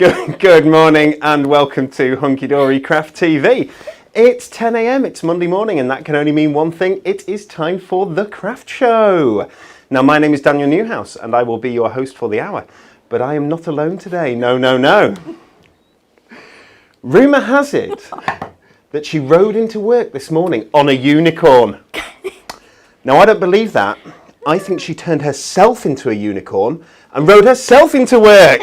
Good morning and welcome to Hunky-dory Craft TV. It's 10 a.m, it's Monday morning, and that can only mean one thing: it is time for the craft show. Now, my name is Daniel Newhouse and I will be your host for the hour, but I am not alone today. No. Rumour has it that she rode into work this morning on a unicorn. Now, I don't believe that. I think she turned herself into a unicorn and rode herself into work.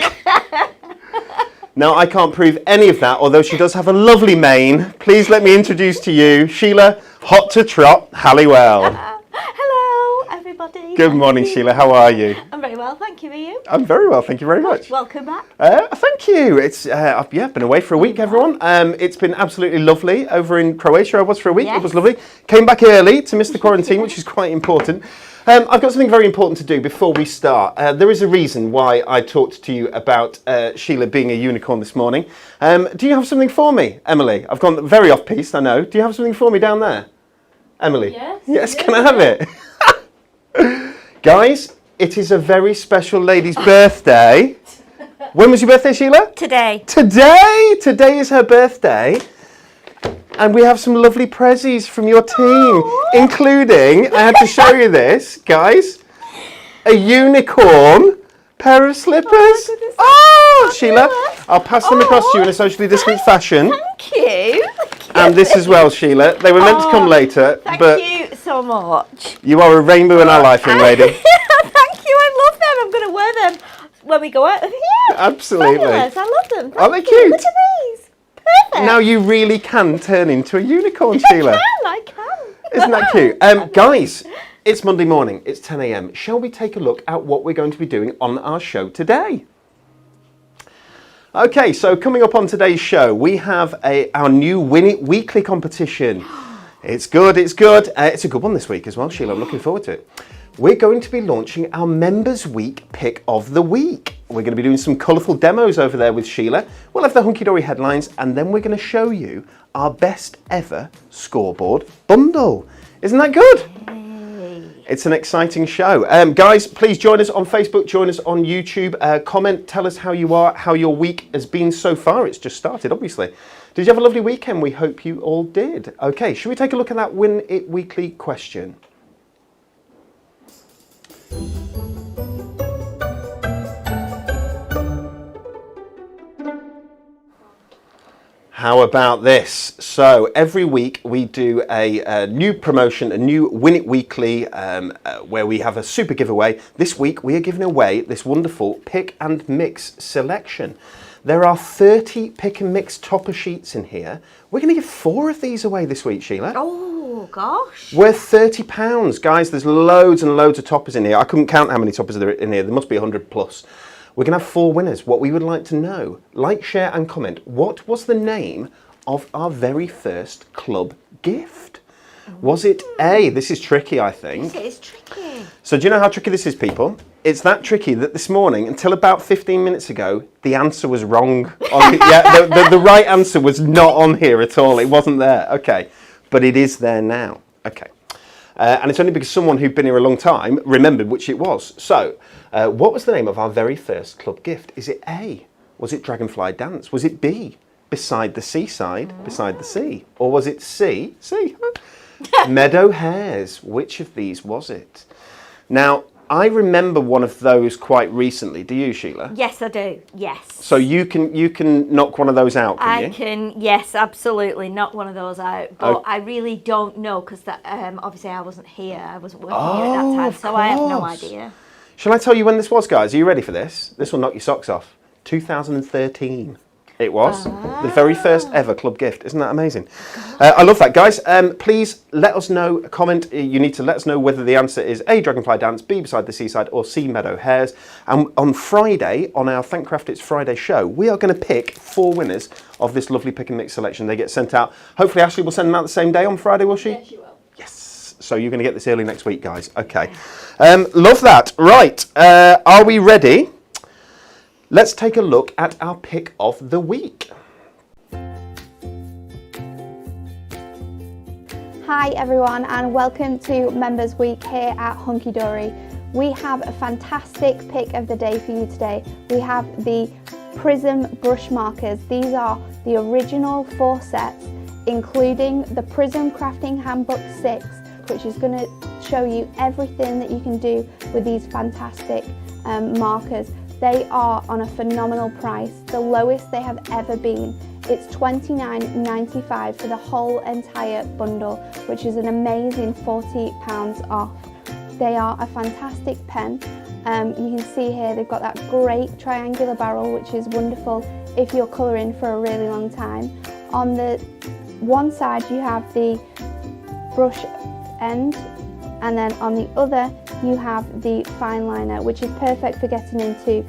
Now, I can't prove any of that, although she does have a lovely mane. Please let me introduce to you Sheila Hot to Trot Halliwell. Hello, everybody. Good morning, Sheila. How are you? I'm very well, thank you. Are you? I'm very well, thank you very much. Welcome back. Thank you. It's I've been away for a week, everyone. It's been absolutely lovely over in Croatia. I was for a week. Yes. It was lovely. Came back early to miss the quarantine, which is quite important. I've got something very important to do before we start. There is a reason why I talked to you about Sheila being a unicorn this morning. Do you have something for me, Emily? I've gone very off-piste, I know. Do you have something for me down there? Emily? Yes, can I have it? Guys, it is a very special lady's birthday. When was your birthday, Sheila? Today. Today is her birthday. And we have some lovely prezzies from your team, including, I had to show you this, guys, a unicorn pair of slippers. Oh, Sheila, I'll pass them across to you in a socially distant fashion. Thank you. And this as well, Sheila. They were meant to come later, but thank you so much. You are a rainbow in our life, young lady. Thank you, I love them. I'm going to wear them when we go out. Yeah, absolutely. Fabulous. I love them. Are they cute? Look at these. Perfect. Now you really can turn into a unicorn, Sheila. I can. Isn't that cute? Guys, it's Monday morning. It's 10 a.m. Shall we take a look at what we're going to be doing on our show today? Okay, so coming up on today's show, we have our new Win It Weekly competition. It's good. It's a good one this week as well, Sheila. I'm looking forward to it. We're going to be launching our Members Week Pick of the Week. We're going to be doing some colourful demos over there with Sheila. We'll have the Hunky-dory headlines, and then we're going to show you our best ever scoreboard bundle. Isn't that good? Yay. It's an exciting show. Guys, please join us on Facebook, join us on YouTube. Comment, tell us how you are, how your week has been so far. It's just started, obviously. Did you have a lovely weekend? We hope you all did. Okay, should we take a look at that Win It Weekly question? How about this? So every week we do a new promotion, a new Win It Weekly, where we have a super giveaway. This week we are giving away this wonderful pick and mix selection. There are 30 pick and mix topper sheets in here. We're going to give 4 of these away this week, Sheila. Oh, gosh. Worth £30. Guys, there's loads and loads of toppers in here. I couldn't count how many toppers there are in here. There must be 100 plus. We're going to have 4 winners. What we would like to know, like, share and comment, what was the name of our very first club gift? Was it A, this is tricky, I think. It is tricky. So do you know how tricky this is, people? It's that tricky that this morning, until about 15 minutes ago, the answer was wrong. The right answer was not on here at all. It wasn't there. Okay, but it is there now. Okay. And it's only because someone who'd been here a long time remembered which it was. So, what was the name of our very first club gift? Is it A, was it Dragonfly Dance? Was it B, Beside the Seaside, Beside the Sea? Or was it C, Meadow Hares? Which of these was it? Now, I remember one of those quite recently. Do you, Sheila? Yes, I do. Yes. So you can knock one of those out, can you? I can, yes, absolutely, knock one of those out. But I really don't know because obviously I wasn't here. I wasn't working here at that time, so I have no idea. Shall I tell you when this was, guys? Are you ready for this? This will knock your socks off. 2013. It was the very first ever club gift. Isn't that amazing? I love that, guys. Please let us know, comment. You need to let us know whether the answer is A, Dragonfly Dance, B, Beside the Seaside, or C, Meadow Hares. And on Friday, on our Thankcraft It's Friday show, we are going to pick 4 winners of this lovely pick and mix selection. They get sent out. Hopefully Ashley will send them out the same day on Friday, will she? Yes, she will. Yes. So you're going to get this early next week, guys. Okay. Love that. Right. Are we ready? Let's take a look at our pick of the week. Hi everyone and welcome to Members Week here at Hunky-dory. We have a fantastic pick of the day for you today. We have the Prism brush markers. These are the original 4 sets, including the Prism Crafting Handbook 6, which is going to show you everything that you can do with these fantastic markers. They are on a phenomenal price, the lowest they have ever been. It's $29.95 for the whole entire bundle, which is an amazing £40 off. They are a fantastic pen. You can see here they've got that great triangular barrel, which is wonderful if you're colouring for a really long time. On the one side you have the brush end, and then on the other you have the fine liner, which is perfect for getting into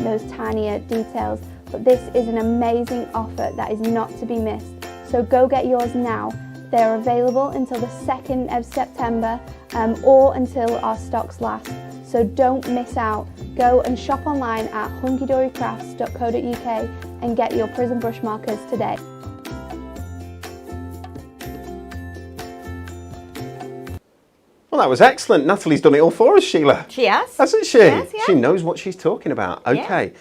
those tinier details. But this is an amazing offer that is not to be missed. So go get yours now. They're available until the 2nd of September or until our stocks last. So don't miss out. Go and shop online at hunkydorycrafts.co.uk and get your Prism brush markers today. Well, that was excellent. Natalie's done it all for us, Sheila. She has. Hasn't she? Yes, yeah. She knows what she's talking about. Okay. Yeah.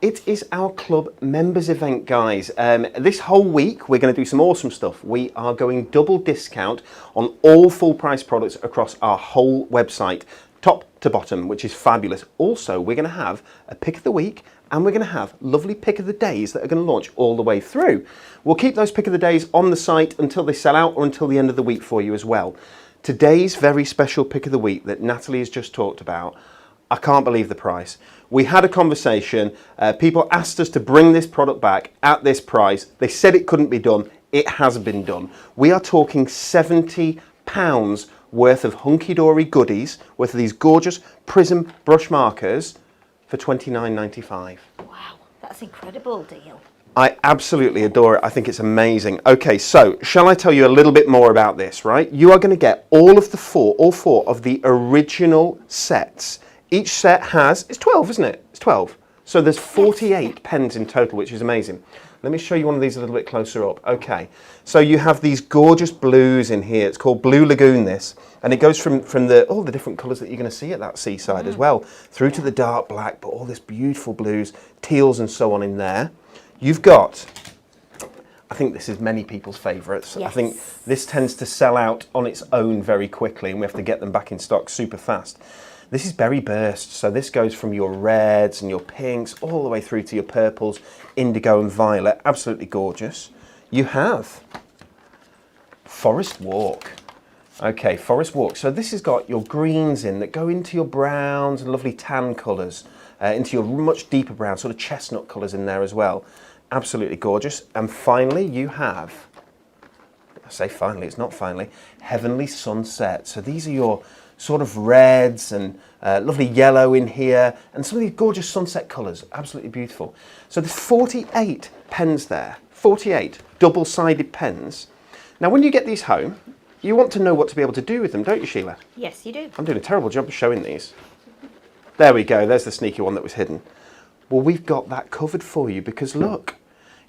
It is our club members event, guys. This whole week, we're going to do some awesome stuff. We are going double discount on all full price products across our whole website, top to bottom, which is fabulous. Also, we're going to have a pick of the week, and we're going to have lovely pick of the days that are going to launch all the way through. We'll keep those pick of the days on the site until they sell out or until the end of the week for you as well. Today's very special pick of the week that Natalie has just talked about, I can't believe the price. We had a conversation, people asked us to bring this product back at this price. They said it couldn't be done. It has been done. We are talking £70 worth of Hunky-dory goodies, worth of these gorgeous Prism brush markers for $29.95. Wow, that's an incredible deal. I absolutely adore it. I think it's amazing. Okay, so shall I tell you a little bit more about this, right? You are going to get all four of the original sets. Each set has, it's 12, isn't it? It's 12. So there's 48 pens in total, which is amazing. Let me show you one of these a little bit closer up. Okay, so you have these gorgeous blues in here. It's called Blue Lagoon, this. And it goes from all the different colours that you're going to see at that seaside as well, through to the dark black, but all this beautiful blues, teals and so on in there. You've got, I think this is many people's favourites. Yes. I think this tends to sell out on its own very quickly, and we have to get them back in stock super fast. This is Berry Burst, so this goes from your reds and your pinks all the way through to your purples, indigo and violet. Absolutely gorgeous. You have Forest Walk. Okay, Forest Walk. So this has got your greens in that go into your browns and lovely tan colours, into your much deeper brown, sort of chestnut colours in there as well. Absolutely gorgeous. And finally, you have, I say finally, it's not finally, Heavenly Sunset. So these are your sort of reds and lovely yellow in here, and some of these gorgeous sunset colours, absolutely beautiful. So there's 48 pens there, 48 double-sided pens. Now when you get these home, you want to know what to be able to do with them, don't you, Sheila? Yes, you do. I'm doing a terrible job of showing these. There we go, there's the sneaky one that was hidden. Well, we've got that covered for you because look,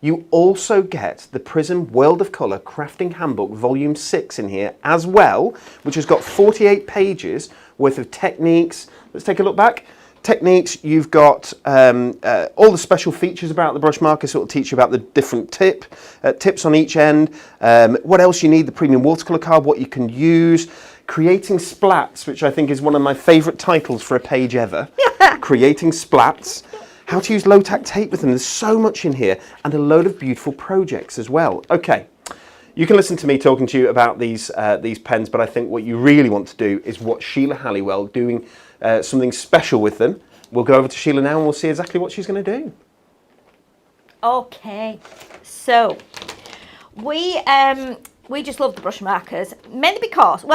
you also get the Prism World of Colour Crafting Handbook Volume 6 in here as well, which has got 48 pages worth of techniques. Let's take a look back. Techniques, you've got all the special features about the brush marker, so it'll teach you about the different tips on each end, what else you need, the premium watercolour card, what you can use, creating splats, which I think is one of my favourite titles for a page ever. Creating splats. How to use low-tack tape with them. There's so much in here, and a load of beautiful projects as well. Okay, you can listen to me talking to you about these pens, but I think what you really want to do is watch Sheila Halliwell doing something special with them. We'll go over to Sheila now and we'll see exactly what she's going to do. Okay, so we just love the brush markers, mainly because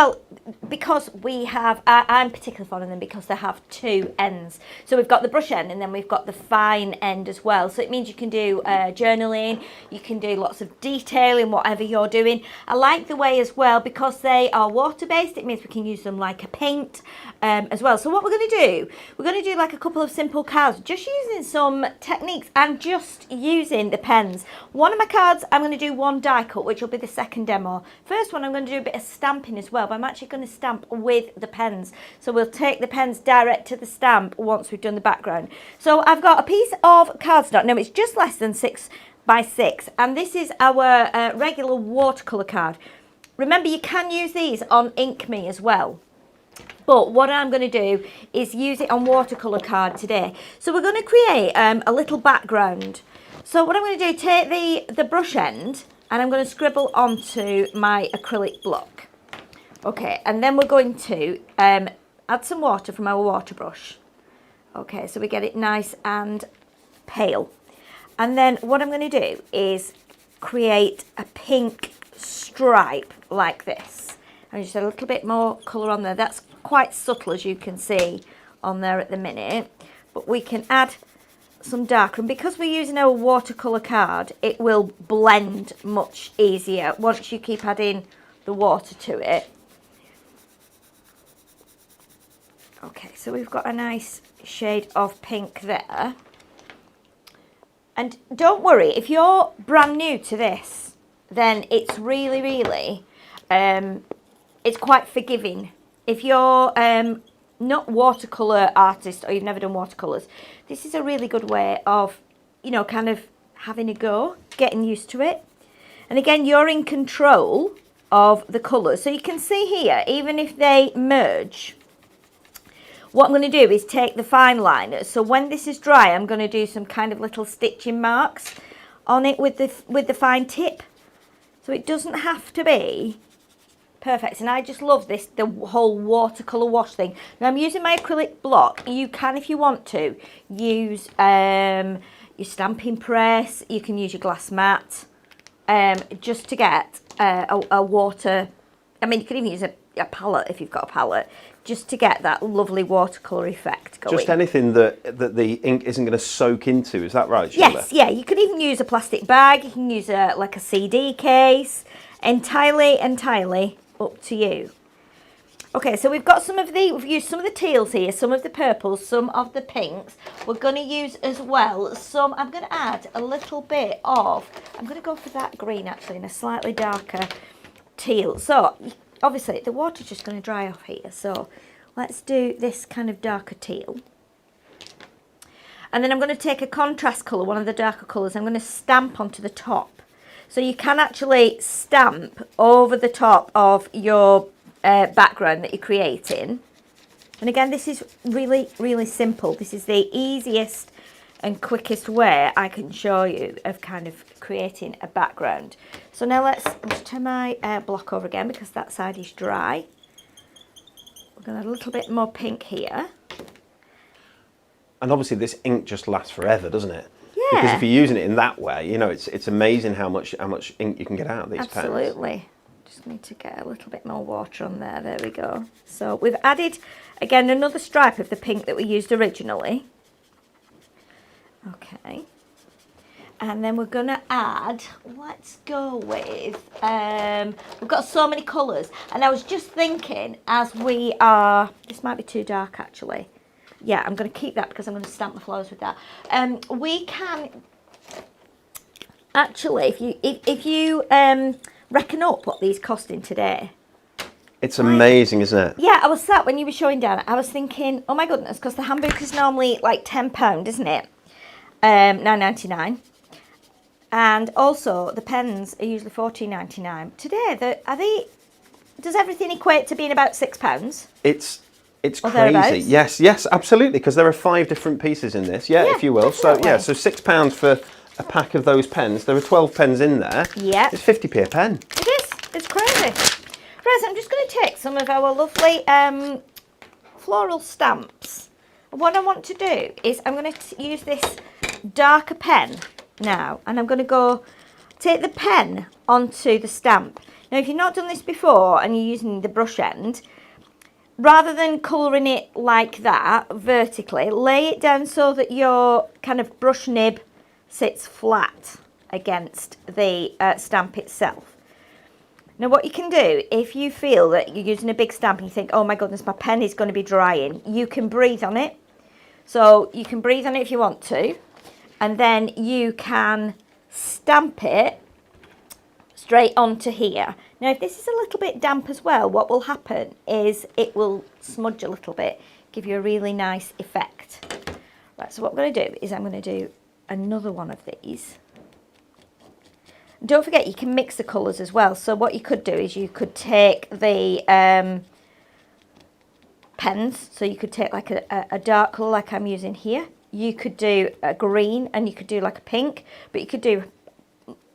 we have, I'm particularly fond of them because they have two ends. So we've got the brush end and then we've got the fine end as well. So it means you can do journaling, you can do lots of detailing, whatever you're doing. I like the way as well, because they are water-based, it means we can use them like a paint. as well. So what we're going to do like a couple of simple cards, just using some techniques and just using the pens. One of my cards, I'm going to do one die cut, which will be the second demo. First one, I'm going to do a bit of stamping as well, but I'm actually going to stamp with the pens. So we'll take the pens direct to the stamp once we've done the background. So I've got a piece of cardstock. Now it's just less than 6 by 6, and this is our regular watercolour card. Remember, you can use these on Ink Me as well. But what I'm going to do is use it on watercolour card today. So we're going to create a little background. So what I'm going to do, take the brush end and I'm going to scribble onto my acrylic block. Okay, and then we're going to add some water from our water brush. Okay, so we get it nice and pale. And then what I'm going to do is create a pink stripe like this. And just a little bit more colour on there. That's quite subtle, as you can see on there at the minute, but we can add some darker, and because we're using our watercolour card, it will blend much easier once you keep adding the water to it. Okay, so we've got a nice shade of pink there, and don't worry, if you're brand new to this, then it's really it's quite forgiving. If you're not watercolour artist or you've never done watercolours, this is a really good way of, you know, kind of having a go, getting used to it. And again, you're in control of the colours. So you can see here, even if they merge, what I'm going to do is take the fine liner. So when this is dry, I'm going to do some kind of little stitching marks on it with the fine tip. So it doesn't have to be perfect, and I just love this, the whole watercolour wash thing. Now I'm using my acrylic block. You can, if you want to, use your stamping press. You can use your glass mat, just to get a water. I mean, you could even use a palette if you've got a palette, just to get that lovely watercolour effect going. Just anything that the ink isn't going to soak into, is that right, Sheila? Yes, yeah. You could even use a plastic bag. You can use like a CD case. Entirely up to you. Okay, so we've used some of the teals here, some of the purples, some of the pinks. We're going to use as well some, I'm going to add a little bit of, I'm going to go for that green actually, in a slightly darker teal. So obviously the water's just going to dry off here, so let's do this kind of darker teal. And then I'm going to take a contrast colour, one of the darker colours, I'm going to stamp onto the top. So you can actually stamp over the top of your background that you're creating. And again, this is really simple. This is the easiest and quickest way I can show you of kind of creating a background. So now let's turn my block over again because that side is dry. We're going to add a little bit more pink here. And obviously this ink just lasts forever, doesn't it? Yeah. Because if you're using it in that way, you know, it's amazing how much ink you can get out of these pens. Absolutely. Just need to get a little bit more water on there. There we go. So we've added, again, another stripe of the pink that we used originally. Okay. And then we're going to add, let's go with, we've got so many colours. And I was just thinking as we are, this might be too dark actually. Yeah, I'm going to keep that because I'm going to stamp the flowers with that. We can actually, if you reckon up what these costing today. It's amazing, isn't it? Yeah, I was sat when you were showing down. I was thinking, oh my goodness, because the handbook is normally like £10, isn't it? £9.99. And also the pens are usually £14.99. Today, does everything equate to being about £6? It's crazy. Yes, absolutely, because there are 5 different pieces in this. Yeah, if you will. Definitely. So £6 for a pack of those pens. There are 12 pens in there. Yeah. It's 50p a pen. It is. It's crazy. Right, so I'm just going to take some of our lovely floral stamps. What I want to do is I'm going to use this darker pen now, and I'm going to go take the pen onto the stamp. Now, if you've not done this before and you're using the brush end, rather than colouring it like that vertically, lay it down so that your kind of brush nib sits flat against the stamp itself. Now what you can do, if you feel that you're using a big stamp and you think, oh my goodness, my pen is going to be drying, you can breathe on it. So you can breathe on it if you want to, and then you can stamp it straight onto here. Now if this is a little bit damp as well, what will happen is it will smudge a little bit, give you a really nice effect. Right, so what I'm going to do is I'm going to do another one of these. Don't forget you can mix the colours as well. So what you could do is you could take the pens. So you could take like a dark colour like I'm using here. You could do a green and you could do like a pink. But you could do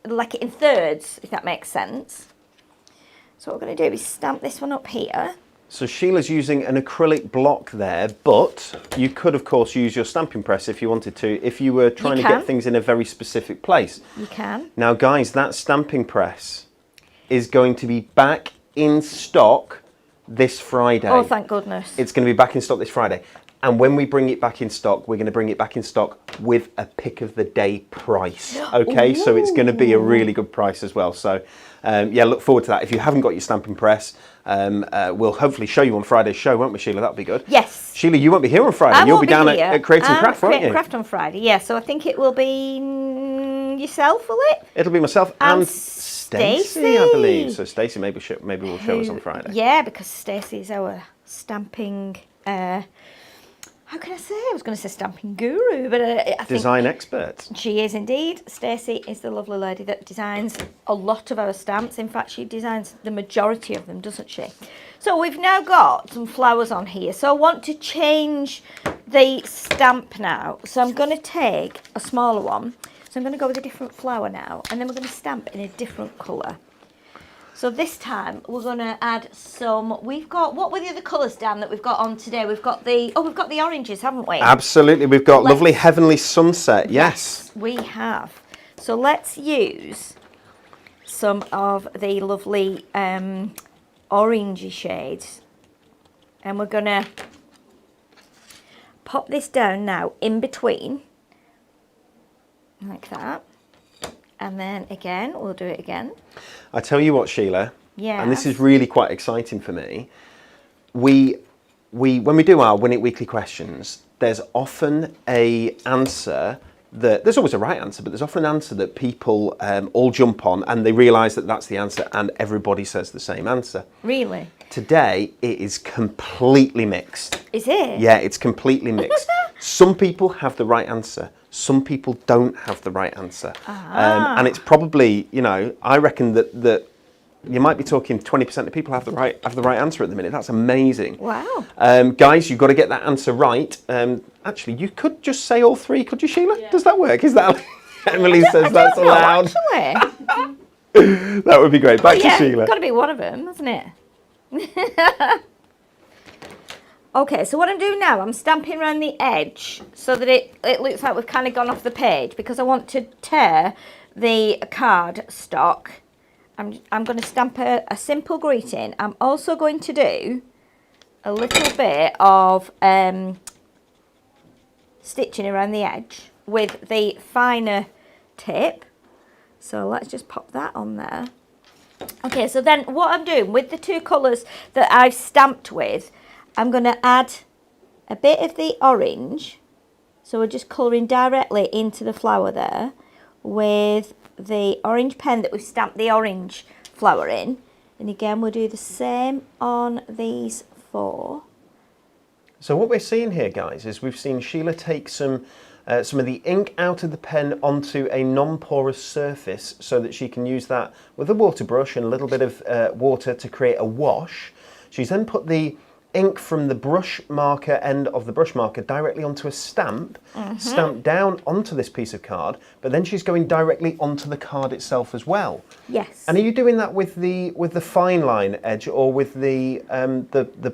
like it in thirds, if that makes sense. So what we're going to do is stamp this one up here. So Sheila's using an acrylic block there, but you could, of course, use your stamping press if you wanted to, if you were trying to get things in a very specific place. You can. Now, guys, that stamping press is going to be back in stock this Friday. Oh, thank goodness. It's going to be back in stock this Friday. And when we bring it back in stock, we're going to bring it back in stock with a pick of the day price. Okay, so it's going to be a really good price as well. So, yeah, look forward to that. If you haven't got your stamping press, we'll hopefully show you on Friday's show, won't we, Sheila? That'll be good. Yes. Sheila, you won't be here on Friday. You'll be down at Create and Craft, won't you? Craft on Friday, yeah. So I think it will be yourself, will it? It'll be myself and Stacey, I believe. So Stacey maybe will show us on Friday. Yeah, because Stacey is our stamping. How can I say? I was going to say stamping guru, but I think design expert. She is indeed. Stacey is the lovely lady that designs a lot of our stamps. In fact, she designs the majority of them, doesn't she? So we've now got some flowers on here. So I want to change the stamp now. So I'm going to take a smaller one. So I'm going to go with a different flower now, and then we're going to stamp in a different colour. So this time we're going to add some, we've got, what were the other colours, Dan, that we've got on today? We've got the oranges, haven't we? Absolutely, we've got lovely heavenly sunset, yes. We have. So let's use some of the lovely orangey shades. And we're going to pop this down now in between, like that. And then again, we'll do it again. I tell you what, Sheila, yeah, and this is really quite exciting for me. When we do our Win It Weekly questions, there's often a answer that, there's always a right answer, but there's often an answer that people all jump on and they realise that that's the answer and everybody says the same answer. Really? Today, it is completely mixed. Is it? Yeah, it's completely mixed. Some people have the right answer. Some people don't have the right answer. And it's probably, you know, I reckon that you might be talking 20% of people have the right answer at the minute. That's amazing. Wow. Guys, you've got to get that answer right. Actually, you could just say all three, could you, Sheila? Yeah. Does that work? Is that Emily says that's allowed? That would be great. Back to Sheila. It's got to be one of them, hasn't it? Okay, so what I'm doing now, I'm stamping around the edge so that it looks like we've kind of gone off the page, because I want to tear the card stock. I'm going to stamp a simple greeting. I'm also going to do a little bit of stitching around the edge with the finer tip. So let's just pop that on there. Okay, so then what I'm doing with the two colours that I've stamped with, I'm going to add a bit of the orange. So we're just colouring directly into the flower there with the orange pen that we've stamped the orange flower in. And again, we'll do the same on these four. So what we're seeing here, guys, is we've seen Sheila take some of the ink out of the pen onto a non-porous surface so that she can use that with a water brush and a little bit of water to create a wash. She's then put the ink from the brush marker end of the brush marker directly onto a stamp, stamped down onto this piece of card, but then she's going directly onto the card itself as well. Yes. And are you doing that with the fine line edge or with the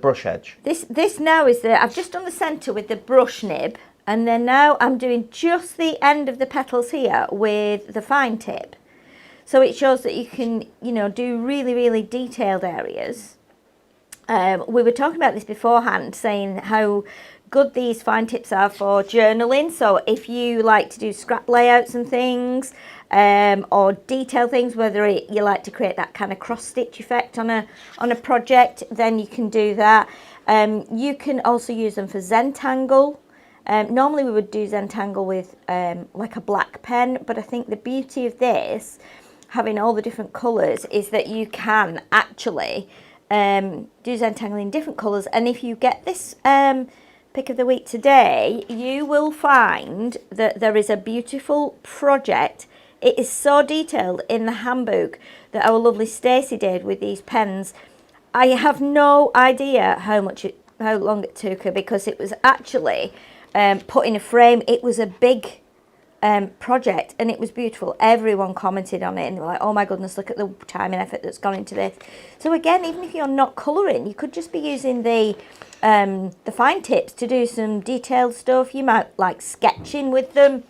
brush edge? This now is I've just done the centre with the brush nib, and then now I'm doing just the end of the petals here with the fine tip. So it shows that you can, you know, do really, really detailed areas. We were talking about this beforehand, saying how good these fine tips are for journaling. So if you like to do scrap layouts and things, or detail things, whether you like to create that kind of cross stitch effect on a project, then you can do that. You can also use them for Zentangle. Normally we would do Zentangle with like a black pen, but I think the beauty of this, having all the different colours, is that you can actually do Zentangle in different colours. And if you get this pick of the week today, you will find that there is a beautiful project. It is so detailed in the handbook that our lovely Stacey did with these pens. I have no idea how long it took her, because it was actually put in a frame. It was a big project, and it was beautiful. Everyone commented on it and they were like, oh my goodness, look at the time and effort that's gone into this. So again, even if you're not colouring, you could just be using the fine tips to do some detailed stuff. You might like sketching with them.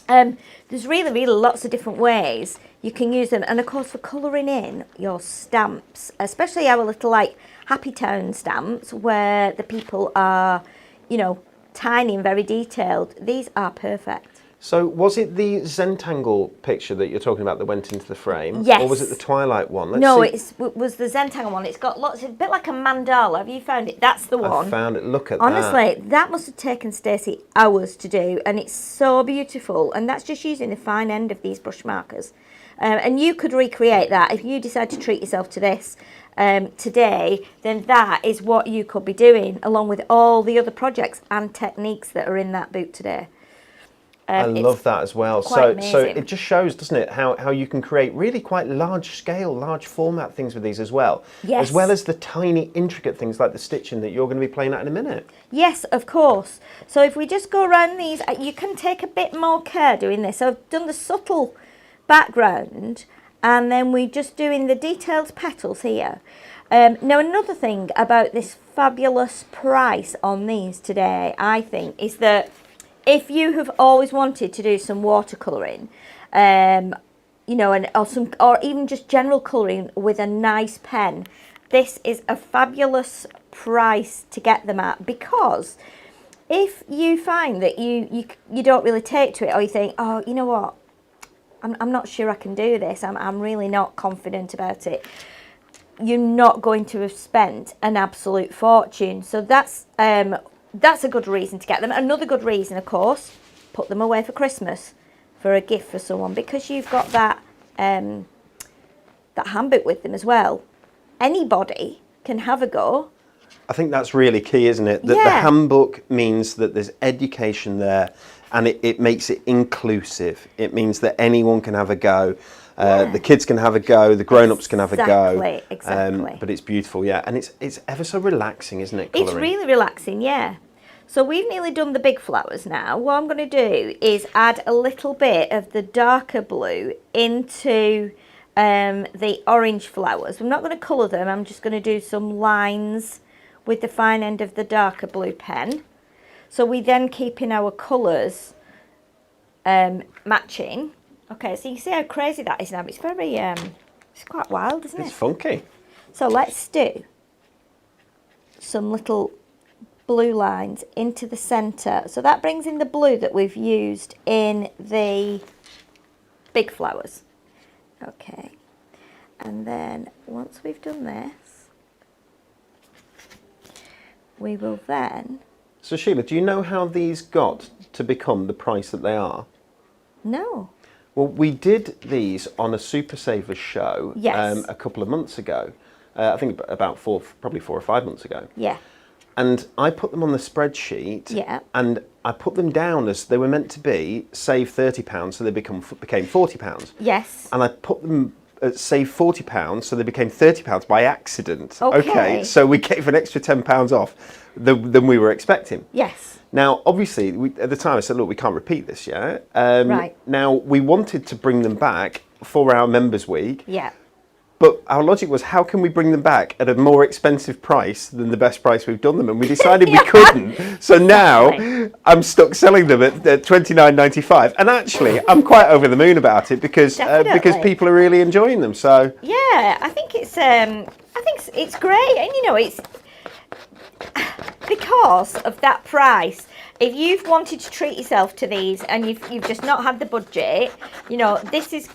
There's really lots of different ways you can use them. And of course, for colouring in your stamps, especially our little like Happy Town stamps, where the people are, you know, tiny and very detailed, these are perfect. So was it the Zentangle picture that you're talking about that went into the frame? Yes. Or was it the Twilight one? It was the Zentangle one. It's got lots of, a bit like a mandala. Have you found it? That's the one. I found it. Look at Honestly, that must have taken Stacey hours to do, and it's so beautiful. And that's just using the fine end of these brush markers. And you could recreate that if you decide to treat yourself to this today. Then that is what you could be doing, along with all the other projects and techniques that are in that book today. I love that as well. So it just shows, doesn't it, how you can create really quite large scale, large format things with these as well. Yes. As well as the tiny intricate things like the stitching that you're going to be playing at in a minute. Yes, of course. So if we just go around these, you can take a bit more care doing this. So I've done the subtle background, and then we're just doing the detailed petals here. Now another thing about this fabulous price on these today, I think, is that if you have always wanted to do some watercolouring, you know, or even just general colouring with a nice pen, this is a fabulous price to get them at. Because if you find that you don't really take to it, or you think, oh, you know what, I'm not sure I can do this, I'm really not confident about it, you're not going to have spent an absolute fortune. So that's a good reason to get them. Another good reason, of course, put them away for Christmas, for a gift for someone, because you've got that that handbook with them as well. Anybody can have a go. I think that's really key, isn't it? That the handbook means that there's education there, and it makes it inclusive. It means that anyone can have a go. The kids can have a go, the grown-ups can have a go. Exactly. But it's beautiful, yeah. And it's ever so relaxing, isn't it, colouring? It's really relaxing, yeah. So we've nearly done the big flowers now. What I'm going to do is add a little bit of the darker blue into the orange flowers. I'm not going to colour them, I'm just going to do some lines with the fine end of the darker blue pen. So we then keep in our colours matching. Okay, so you can see how crazy that is now. It's very, it's quite wild, isn't it? It's funky. So let's do some little blue lines into the centre. So that brings in the blue that we've used in the big flowers. Okay, and then once we've done this, we will then... So Sheila, do you know how these got to become the price that they are? No. Well, we did these on a Super Savers show Yes. a couple of months ago. I think about probably 4 or 5 months ago. Yeah. And I put them on the spreadsheet. Yeah. And I put them down as they were meant to be, save £30, so they became £40. Yes. And I put them at save £40, so they became £30 by accident. Okay. So we gave an extra £10 off than we were expecting. Yes. Now, obviously, at the time I said, look, we can't repeat this yet. Right. Now, we wanted to bring them back for our Members Week. Yeah. But our logic was, how can we bring them back at a more expensive price than the best price we've done them? And we decided we couldn't. So now I'm stuck selling them at $29.95. And actually, I'm quite over the moon about it because people are really enjoying them. So yeah, I think it's great, and you know, because of that price, if you've wanted to treat yourself to these and you've just not had the budget, you know, this is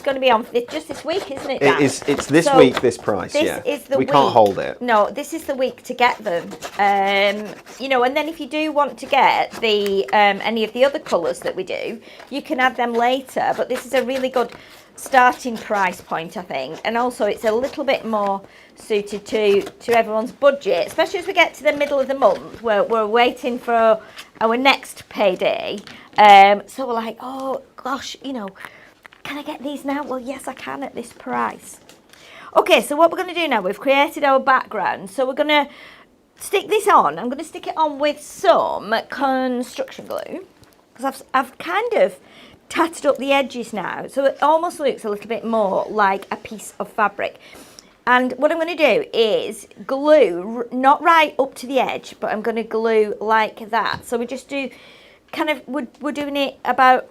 going to be on just this week, isn't it, Dan? It's this week, this price, this yeah. is the we week. can't hold it. No, this is the week to get them. You know, and then if you do want to get the any of the other colours that we do, you can add them later. But this is a really good starting price point, I think. And also it's a little bit more suited to everyone's budget, especially as we get to the middle of the month where we're waiting for our next payday. So we're like, oh gosh, you know, can I get these now? Well, yes, I can at this price. Okay, so what we're going to do now, we've created our background. So we're going to stick this on. I'm going to stick it on with some construction glue because I've kind of tatted up the edges now. So it almost looks a little bit more like a piece of fabric. And what I'm going to do is glue, not right up to the edge, but I'm going to glue like that. So we just do kind of, we're doing it about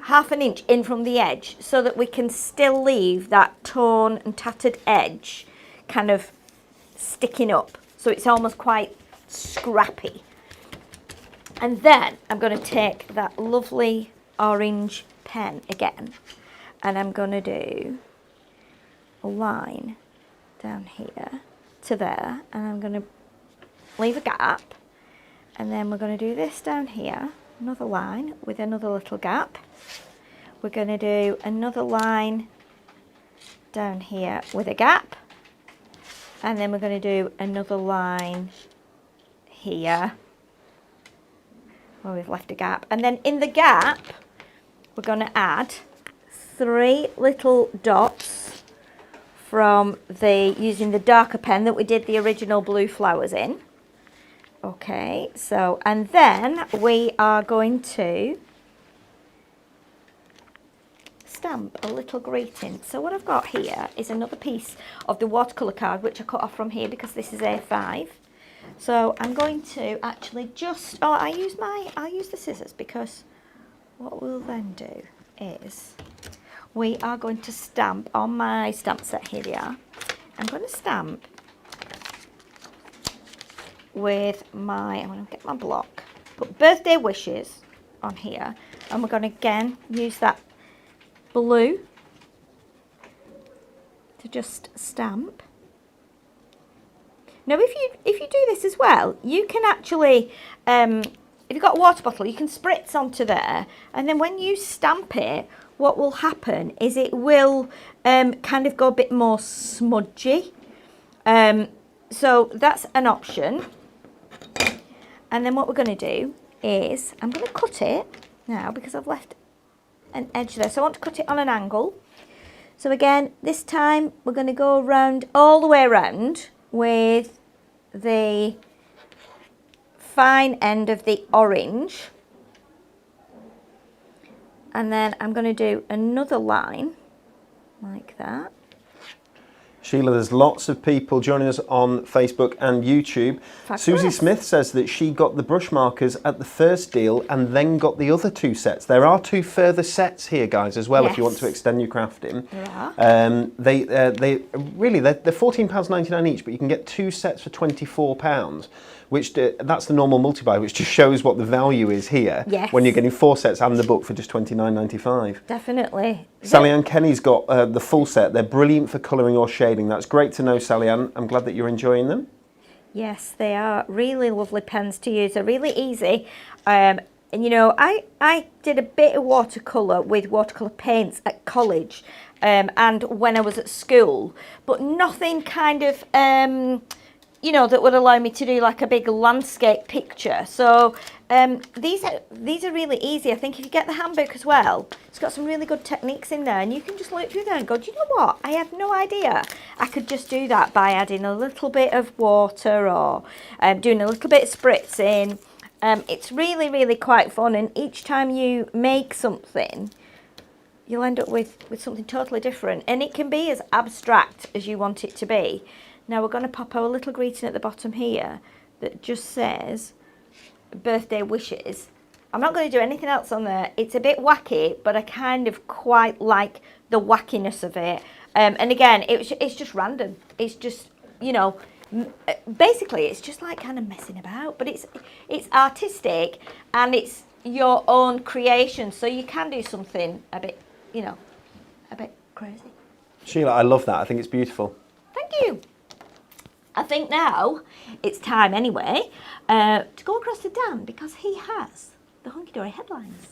half an inch in from the edge so that we can still leave that torn and tattered edge kind of sticking up. So it's almost quite scrappy. And then I'm going to take that lovely orange pen again and I'm going to do a line down here to there, and I'm going to leave a gap, and then we're going to do this down here, another line with another little gap. We're going to do another line down here with a gap, and then we're going to do another line here where we've left a gap, and then in the gap we're going to add 3 little dots from using the darker pen that we did the original blue flowers in. Okay, so, and then we are going to stamp a little greeting. So what I've got here is another piece of the watercolour card, which I cut off from here because this is A5. So I'm going to actually just, I'll use the scissors, because what we'll then do is we are going to stamp on my stamp set. Here they are. I'm going to stamp with I'm going to get my block, put birthday wishes on here, and we're going to again use that blue to just stamp. Now if you do this as well, you can actually, if you've got a water bottle, you can spritz onto there, and then when you stamp it, what will happen is it will kind of go a bit more smudgy. So that's an option. And then what we're going to do is I'm going to cut it now because I've left an edge there. So I want to cut it on an angle. So again, this time we're going to go around all the way around with the fine end of the orange. And then I'm going to do another line like that. Sheila, there's lots of people joining us on Facebook and YouTube. Fabulous. Susie Smith says that she got the brush markers at the first deal and then got the other 2 sets. There are 2 further sets here, guys, as well, if you want to extend your crafting. There are. They're £14.99 each, but you can get 2 sets for £24. Which that's the normal multi-buy, which just shows what the value is here. Yes. When you're getting 4 sets and the book for just £29.95. Definitely. Sally Ann Kenny's got the full set. They're brilliant for colouring or shading. That's great to know, Sally Ann. I'm glad that you're enjoying them. Yes, they are really lovely pens to use. They're really easy. And you know, I did a bit of watercolour with watercolour paints at college and when I was at school, but nothing kind of you know, that would allow me to do like a big landscape picture. So these are really easy. I think if you get the handbook as well, it's got some really good techniques in there, and you can just look through there and go, do you know what? I had no idea I could just do that by adding a little bit of water or doing a little bit of spritzing. It's really, really quite fun, and each time you make something, you'll end up with something totally different, and it can be as abstract as you want it to be. Now we're going to pop our little greeting at the bottom here that just says birthday wishes. I'm not going to do anything else on there. It's a bit wacky, but I kind of quite like the wackiness of it. And again, it's just random. It's just, you know, basically it's just like kind of messing about, but it's artistic and it's your own creation, so you can do something a bit, you know, a bit crazy. Sheila, I love that. I think it's beautiful. Thank you. I think now it's time anyway to go across to Dan because he has the Hunky-dory headlines.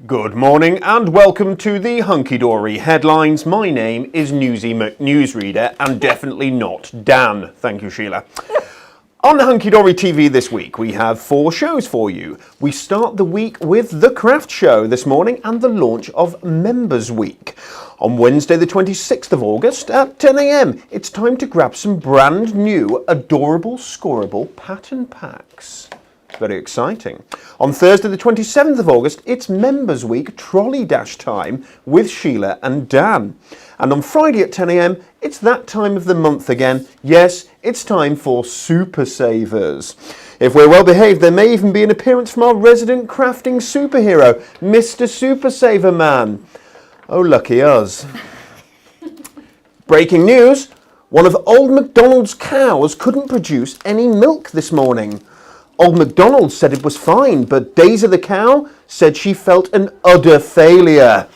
Good morning and welcome to the Hunky-dory headlines. My name is Newsy McNewsreader and definitely not Dan. Thank you, Sheila. On the Hunky-dory TV this week, we have 4 shows for you. We start the week with The Craft Show this morning and the launch of Members Week. On Wednesday the 26th of August at 10 a.m, it's time to grab some brand new, adorable, scoreable pattern packs. Very exciting. On Thursday the 27th of August, it's Members Week Trolley Dash time with Sheila and Dan. And on Friday at 10 a.m, it's that time of the month again. Yes, it's time for Super Savers. If we're well behaved, there may even be an appearance from our resident crafting superhero, Mr. Super Saver Man. Oh, lucky us. Breaking news, one of Old MacDonald's cows couldn't produce any milk this morning. Old MacDonald said it was fine, but Daisy the cow said she felt an utter failure.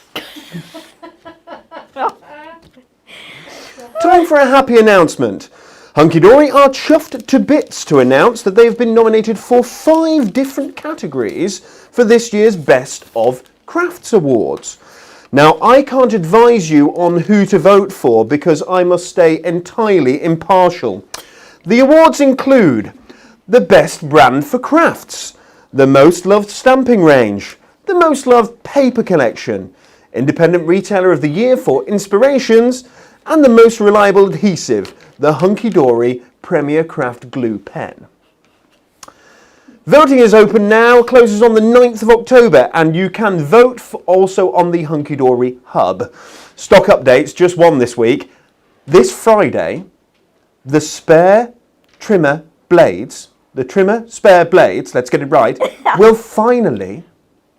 Time for a happy announcement. Hunky-dory are chuffed to bits to announce that they've been nominated for 5 different categories for this year's Best of Crafts Awards. Now, I can't advise you on who to vote for because I must stay entirely impartial. The awards include the Best Brand for Crafts, the Most Loved Stamping Range, the Most Loved Paper Collection, Independent Retailer of the Year for Inspirations, and the Most Reliable Adhesive, the Hunky-dory Premier Craft Glue Pen. Voting is open now, closes on the 9th of October, and you can vote also on the Hunky-dory Hub. Stock updates, just one this week. This Friday, the spare trimmer blades, spare blades, let's get it right, will finally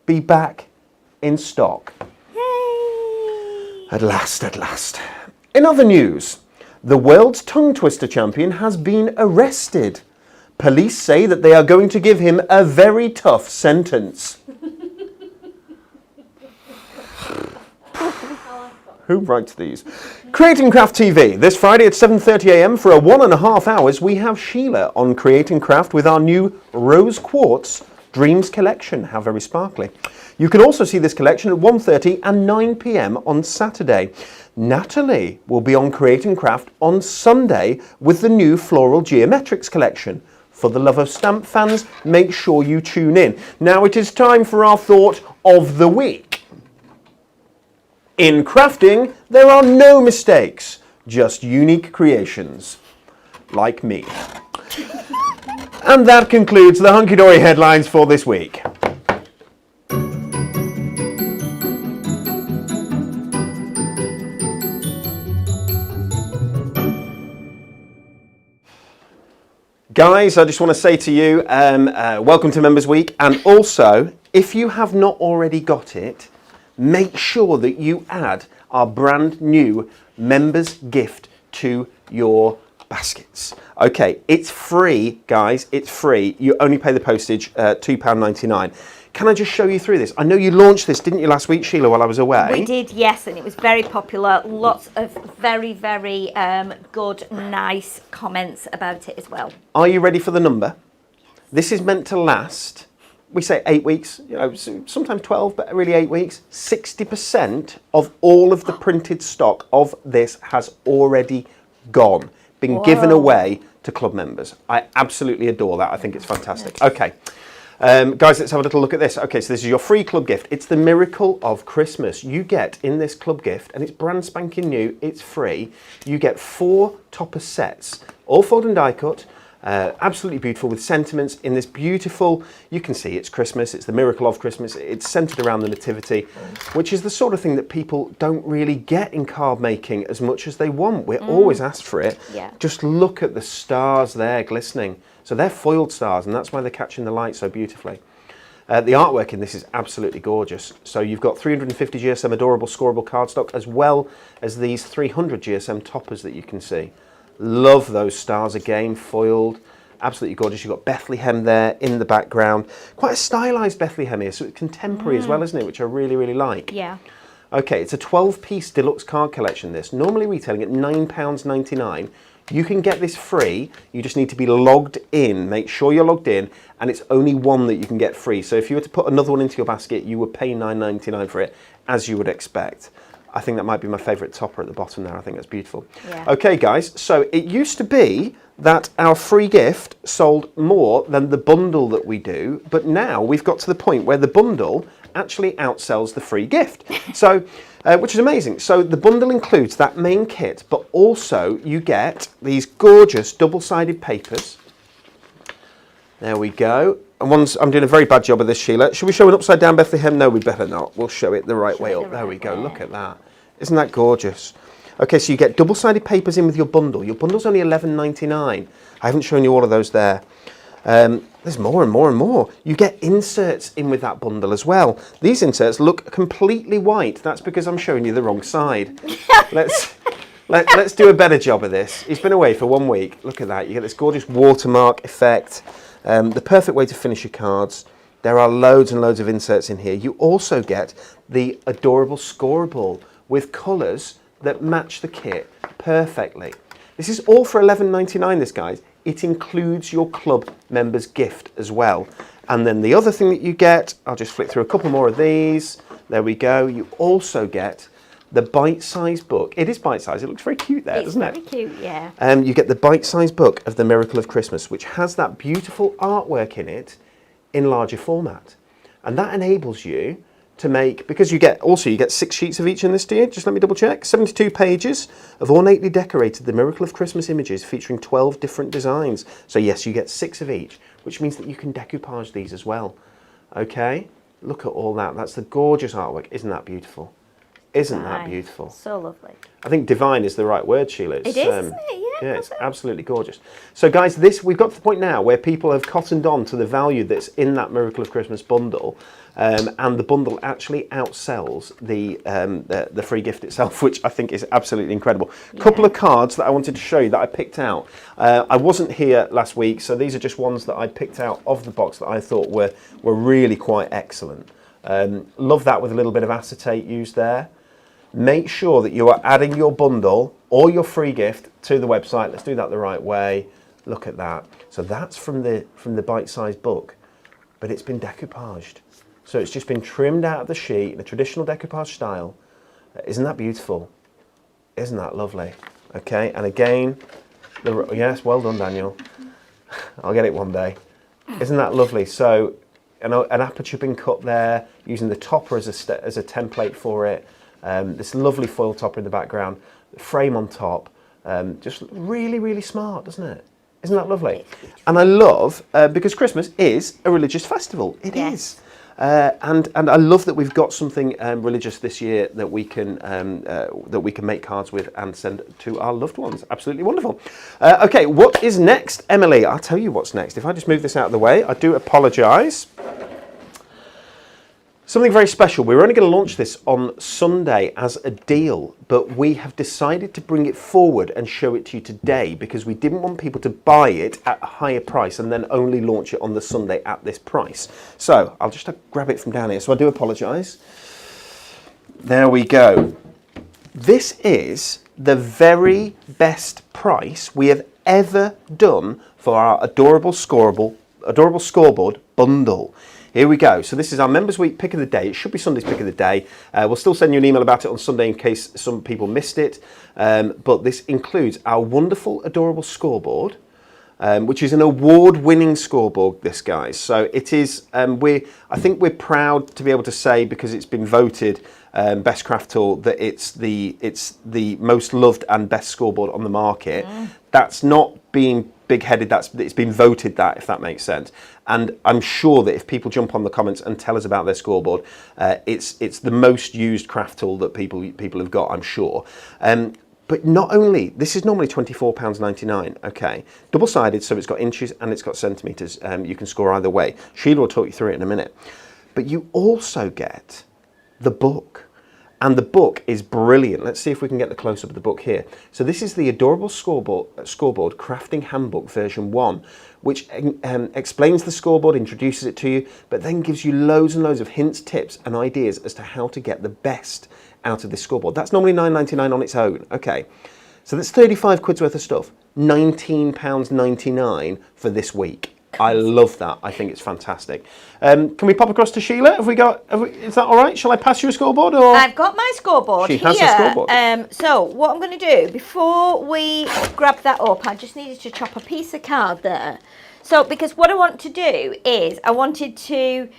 be back in stock. Yay! At last, at last. In other news, the world's tongue twister champion has been arrested. Police say that they are going to give him a very tough sentence. Who writes these? Creating Craft TV. This Friday at 7:30 a.m. for a 1.5 hours, we have Sheila on Creating Craft with our new Rose Quartz Dreams collection. How very sparkly. You can also see this collection at 1:30 and 9 p.m. on Saturday. Natalie will be on Creating Craft on Sunday with the new Floral Geometrics collection. For the love of stamp fans, make sure you tune in. Now it is time for our thought of the week. In crafting, there are no mistakes, just unique creations. Like me. And that concludes the Hunky-dory headlines for this week. Guys, I just want to say to you, welcome to Members Week, and also, if you have not already got it, make sure that you add our brand new Members gift to your baskets. Okay, it's free, guys, it's free. You only pay the postage, £2.99. Can I just show you through this? I know you launched this, didn't you, last week, Sheila, while I was away? We did, yes, and it was very popular. Lots of very, very good, nice comments about it as well. Are you ready for the number? Yes. This is meant to last, we say 8 weeks, you know, sometimes 12, but really 8 weeks. 60% of all of the printed stock of this has already gone, been given away to club members. I absolutely adore that. I think it's fantastic. Okay. Guys, let's have a little look at this. Okay, so this is your free club gift. It's the miracle of Christmas. You get in this club gift, and it's brand spanking new, it's free. You get 4 topper sets, all fold and die cut, absolutely beautiful with sentiments in this beautiful, you can see it's Christmas, it's the miracle of Christmas, it's centered around the nativity, which is the sort of thing that people don't really get in card making as much as they want. We're always asked for it. Yeah. Just look at the stars there glistening. So they're foiled stars, and that's why they're catching the light so beautifully. The artwork in this is absolutely gorgeous. So you've got 350 GSM adorable scoreable cardstock, as well as these 300 GSM toppers that you can see. Love those stars again, foiled. Absolutely gorgeous. You've got Bethlehem there in the background. Quite a stylised Bethlehem here, so it's contemporary as well, isn't it? Which I really, really like. Yeah. Okay, it's a 12-piece deluxe card collection, this. Normally retailing at £9.99. You can get this free. You just need to be logged in. Make sure you're logged in, and it's only one that you can get free. So if you were to put another one into your basket, you would pay £9.99 for it, as you would expect. I think that might be my favourite topper at the bottom there. I think that's beautiful. Yeah. Okay, guys, so it used to be that our free gift sold more than the bundle that we do, but now we've got to the point where the bundle actually outsells the free gift. So, which is amazing. So the bundle includes that main kit, but also you get these gorgeous double-sided papers. There we go. And I'm doing a very bad job of this, Sheila. Should we show an upside down Bethlehem? No, we better not. We'll show it the right way up. There we go. Look at that. Isn't that gorgeous? Okay, so you get double-sided papers in with your bundle. Your bundle's only £11.99. I haven't shown you all of those there. There's more and more and more. You get inserts in with that bundle as well. These inserts look completely white. That's because I'm showing you the wrong side. Let's do a better job of this. He's been away for 1 week. Look at that. You get this gorgeous watermark effect. The perfect way to finish your cards. There are loads and loads of inserts in here. You also get the adorable scoreboard with colours that match the kit perfectly. This is all for £11.99, this, guys. It includes your club members gift as well. And then the other thing that you get, I'll just flick through a couple more of these. There we go. You also get the bite-sized book. It is bite-sized. It looks very cute there, doesn't it? It's very cute, yeah. You get the bite-sized book of the Miracle of Christmas, which has that beautiful artwork in it in larger format. And that enables you to make, because you get 6 sheets of each in this, do you? Just let me double check. 72 pages of ornately decorated The Miracle of Christmas images featuring 12 different designs. So yes, you get 6 of each, which means that you can decoupage these as well. Okay, look at all that. That's the gorgeous artwork. Isn't that beautiful? Isn't that beautiful? So lovely. I think divine is the right word, Sheila. It is, isn't it? Yeah, it's absolutely gorgeous. So guys, we've got to the point now where people have cottoned on to the value that's in that Miracle of Christmas bundle, and the bundle actually outsells the free gift itself, which I think is absolutely incredible. Yeah. Couple of cards that I wanted to show you that I picked out. I wasn't here last week, so these are just ones that I picked out of the box that I thought were really quite excellent. Love that with a little bit of acetate used there. Make sure that you are adding your bundle or your free gift to the website. Let's do that the right way. Look at that. So that's from the bite-sized book, but it's been decoupaged. So it's just been trimmed out of the sheet in a traditional decoupage style. Isn't that beautiful? Isn't that lovely? Okay, and again, yes, well done, Daniel. I'll get it one day. Isn't that lovely? So an aperture been cut there, using the topper as a template for it. This lovely foil topper in the background, the frame on top, just really, really smart, doesn't it? Isn't that lovely? And I love, because Christmas is a religious festival. It is. And I love that we've got something religious this year that we can make cards with and send to our loved ones. Absolutely wonderful. Okay, what is next, Emily? I'll tell you what's next. If I just move this out of the way, I do apologise. Something very special. We were only going to launch this on Sunday as a deal, but we have decided to bring it forward and show it to you today because we didn't want people to buy it at a higher price and then only launch it on the Sunday at this price. So I'll just grab it from down here. So I do apologise. There we go. This is the very best price we have ever done for our adorable scoreboard bundle. Here we go. So this is our Members Week pick of the day. It should be Sunday's pick of the day. We'll still send you an email about it on Sunday in case some people missed it. But this includes our wonderful, adorable scoreboard, which is an award-winning scoreboard, this, guys. So it is, I think we're proud to be able to say, because it's been voted best craft tool, that it's the most loved and best scoreboard on the market. That's not being big-headed, it's been voted that, if that makes sense. And I'm sure that if people jump on the comments and tell us about their but it's the most used craft tool that people have got, I'm sure. But not only, this is normally £24.99, okay? Double-sided, so it's got inches and it's got centimetres. You can score either way. Sheila will talk you through it in a minute. But you also get the book. And the book is brilliant. Let's see if we can get the close-up of the book here. So this is the adorable Scoreboard Crafting Handbook version 1, which explains the scoreboard, introduces it to you, but then gives you loads and loads of hints, tips and ideas as to how to get the best out of this scoreboard. That's normally £9.99 on its own. Okay, so that's 35 quid's worth of stuff. £19.99 for this week. I love that. I think it's fantastic. Can we pop across to Sheila? Is that all right? Shall I pass you a scoreboard? Or I've got my scoreboard she here. has a scoreboard. So what I'm going to do, before we grab that up, I just needed to chop a piece of card there. So, because what I want to do is, I wanted to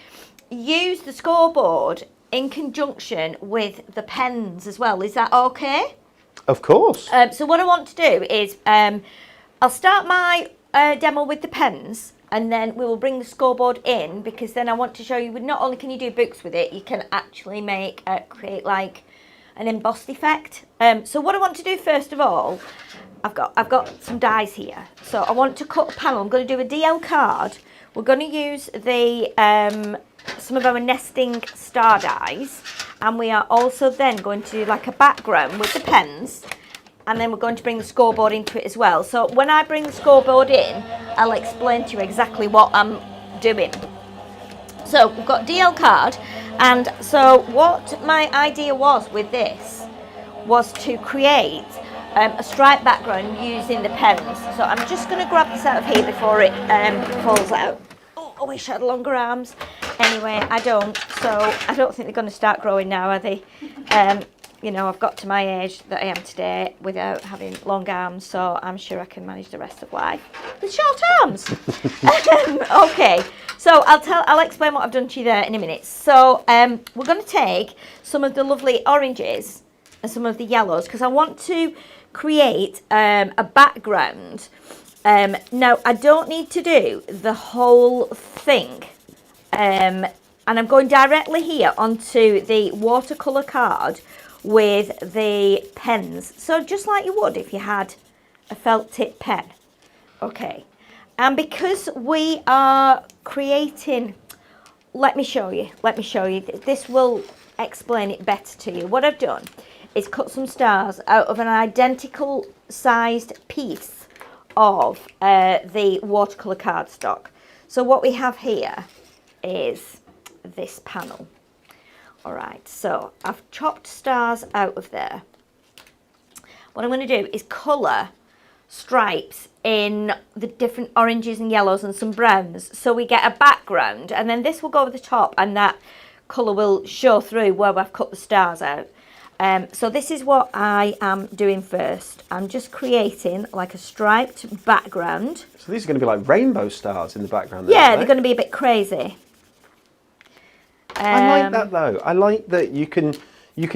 use the scoreboard in conjunction with the pens as well. Is that okay? Of course. So what I want to do is, I'll start my demo with the pens, and then we will bring the scoreboard in, because then I want to show you, not only can you do books with it, you can actually create like an embossed effect. So what I want to do first of all, I've got some dies here. So I want to cut a panel. I'm going to do a DL card. We're going to use the some of our nesting star dies, and we are also then going to do like a background with the pens. And then we're going to bring the scoreboard into it as well. So when I bring the scoreboard in, I'll explain to you exactly what I'm doing. So we've got DL card, and so what my idea was with this was to create a striped background using the pens. So I'm just going to grab this out of here before it falls out. Oh, I wish I had longer arms. Anyway, I don't. So I don't think they're going to start growing now, are they? You know, I've got to my age that I am today without having long arms, so I'm sure I can manage the rest of life with short arms. Okay, so I'll explain what I've done to you there in a minute. So we're going to take some of the lovely oranges and some of the yellows, because I want to create a background. Now, I don't need to do the whole thing. And I'm going directly here onto the watercolour card with the pens. So just like you would if you had a felt tip pen. Okay. And because we are creating, let me show you. This will explain it better to you. What I've done is cut some stars out of an identical sized piece of the watercolour cardstock. So what we have here is this panel. All right, so I've chopped stars out of there. What I'm going to do is colour stripes in the different oranges and yellows and some browns, so we get a background, and then this will go over the top and that colour will show through where I've cut the stars out. So this is what I am doing first. I'm just creating like a striped background. So these are going to be like rainbow stars in the background. Yeah, they're going to be a bit crazy. I like that though. I like that you can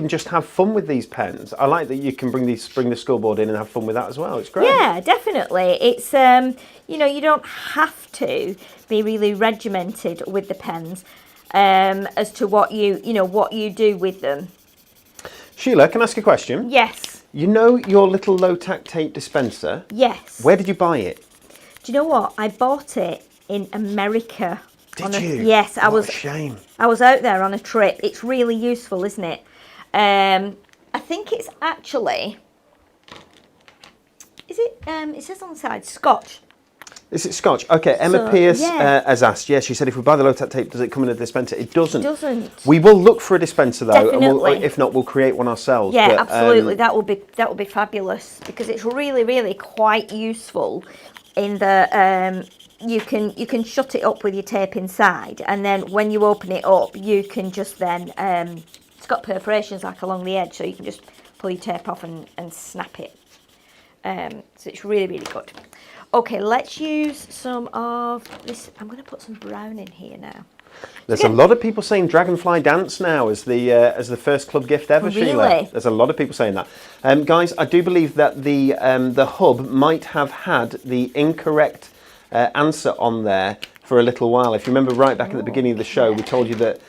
just have fun with these pens. I like that you can bring the scoreboard in and have fun with that as well. It's great. Yeah, definitely. It's you know, you don't have to be really regimented with the pens as to what you do with them. Sheila, can I ask a question? Yes. You know your little low-tack tape dispenser? Yes. Where did you buy it? Do you know what? I bought it in America. Did you? Yes, what a shame. I was out there on a trip. It's really useful, isn't it? I think it's actually, is it? It says on the side Scotch. Is it Scotch? Okay, Emma Pierce has asked. Yes, she said if we buy the low-tack tape, does it come in a dispenser? It doesn't. It doesn't. We will look for a dispenser though, Definitely. and if not, we'll create one ourselves. Yeah, but, absolutely. That will be fabulous, because it's really quite useful. In the you can shut it up with your tape inside, and then when you open it up, you can just then it's got perforations like along the edge, so you can just pull your tape off and snap it. So it's really good. Okay, let's use some of this. I'm going to put some brown in here now. There's a lot of people saying Dragonfly Dance now as the first club gift ever, Really? Sheila. There's a lot of people saying that. Guys, I do believe that the hub might have had the incorrect answer on there for a little while. If you remember right back at the beginning of the show, we told you that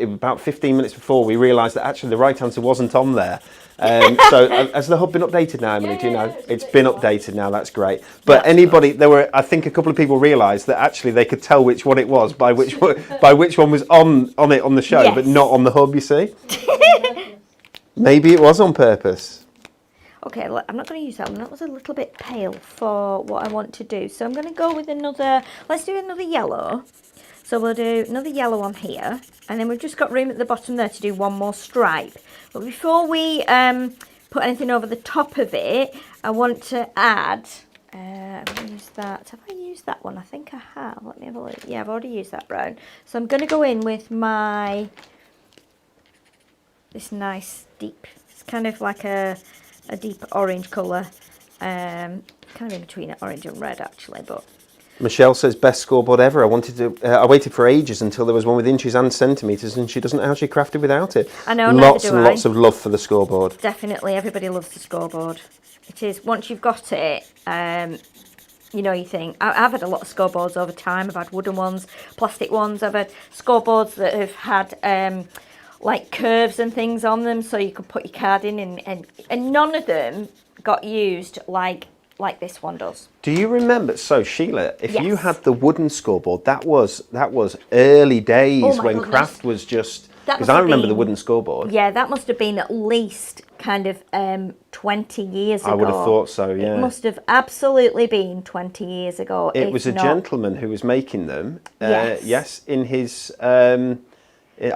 about 15 minutes before we realised that actually the right answer wasn't on there. Has the hub been updated now, Emily? Do you know? It's been updated now. That's great. But I think a couple of people realised that actually they could tell which one it was by which one was on the show, but not on the hub. You see? Maybe it was on purpose. Okay, I'm not going to use that one. That was a little bit pale for what I want to do. So I'm going to go with another. Let's do another yellow. So we'll do another yellow on here, and then we've just got room at the bottom there to do one more stripe. But before we put anything over the top of it, I want to add, I'm going to use that. Have I used that one? I think I have. Let me have a look. Yeah, I've already used that brown. So I'm going to go in with this nice deep, it's kind of like a deep orange colour, kind of in between orange and red actually, but. Michelle says, best scoreboard ever. I waited for ages until there was one with inches and centimetres, and she doesn't know how she crafted without it. I know, lots and lots of love for the scoreboard. Definitely, everybody loves the scoreboard. It is, once you've got it, you know, you think, I've had a lot of scoreboards over time. I've had wooden ones, plastic ones. I've had scoreboards that have had like curves and things on them, so you could put your card in, and none of them got used like this one does. Do you remember? So Sheila, if you had the wooden scoreboard, that was early days when craft was just. Because I remember the wooden scoreboard. Yeah, that must have been at least kind of 20 years ago. I would have thought so. Yeah. It must have absolutely been 20 years ago. It was a gentleman who was making them. Yes, in his. I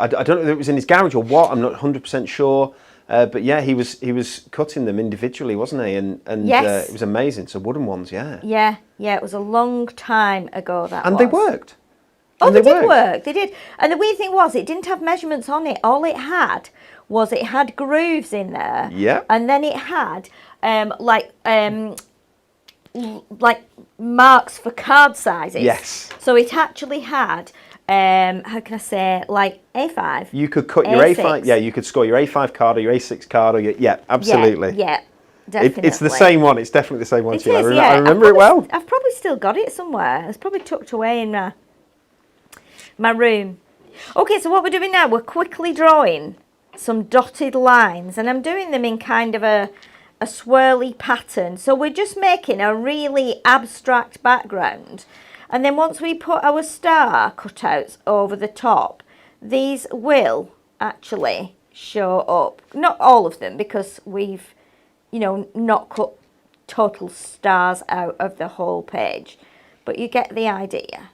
don't know if it was in his garage or what. I'm not 100% sure. But yeah, he was cutting them individually, wasn't he? And yes. It was amazing. So wooden ones, yeah. Yeah. It was a long time ago And they worked. Oh, they did work. They did. And the weird thing was, it didn't have measurements on it. All it had was grooves in there. Yeah. And then it had like marks for card sizes. Yes. So it actually had. How can I say, like A5? You could cut your A5. Yeah, you could score your A5 card or your A6 card or your. Yeah, absolutely. Yeah, definitely. It's the same one. It's definitely the same one. It is, I remember it well. I've probably still got it somewhere. It's probably tucked away in my room. Okay, so what we're doing now, we're quickly drawing some dotted lines, and I'm doing them in kind of a swirly pattern. So we're just making a really abstract background. And then once we put our star cutouts over the top, these will actually show up. Not all of them, because we've, not cut total stars out of the whole page. But you get the idea.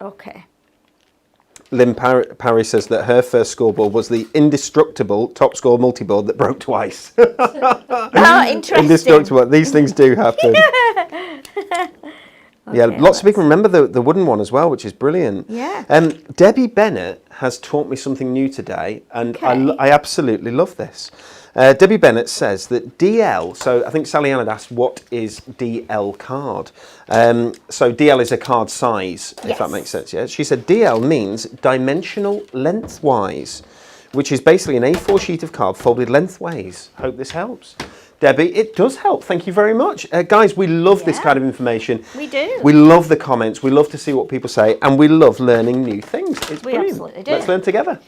Okay. Lynn Parry says that her first scoreboard was the indestructible top score multi-board that broke twice. Oh, interesting. Indestructible. These things do happen. Okay, yeah, lots of people remember the wooden one as well, which is brilliant. Yeah. Debbie Bennett has taught me something new today, and I absolutely love this. Debbie Bennett says that DL, so I think Sally Ann had asked, what is DL card? So DL is a card size, if that makes sense, yeah? She said DL means dimensional lengthwise, which is basically an A4 sheet of card folded lengthways. Hope this helps. Debbie, it does help. Thank you very much. Guys, we love this kind of information. We do. We love the comments. We love to see what people say, and we love learning new things. It's brilliant. Absolutely do. Let's learn together.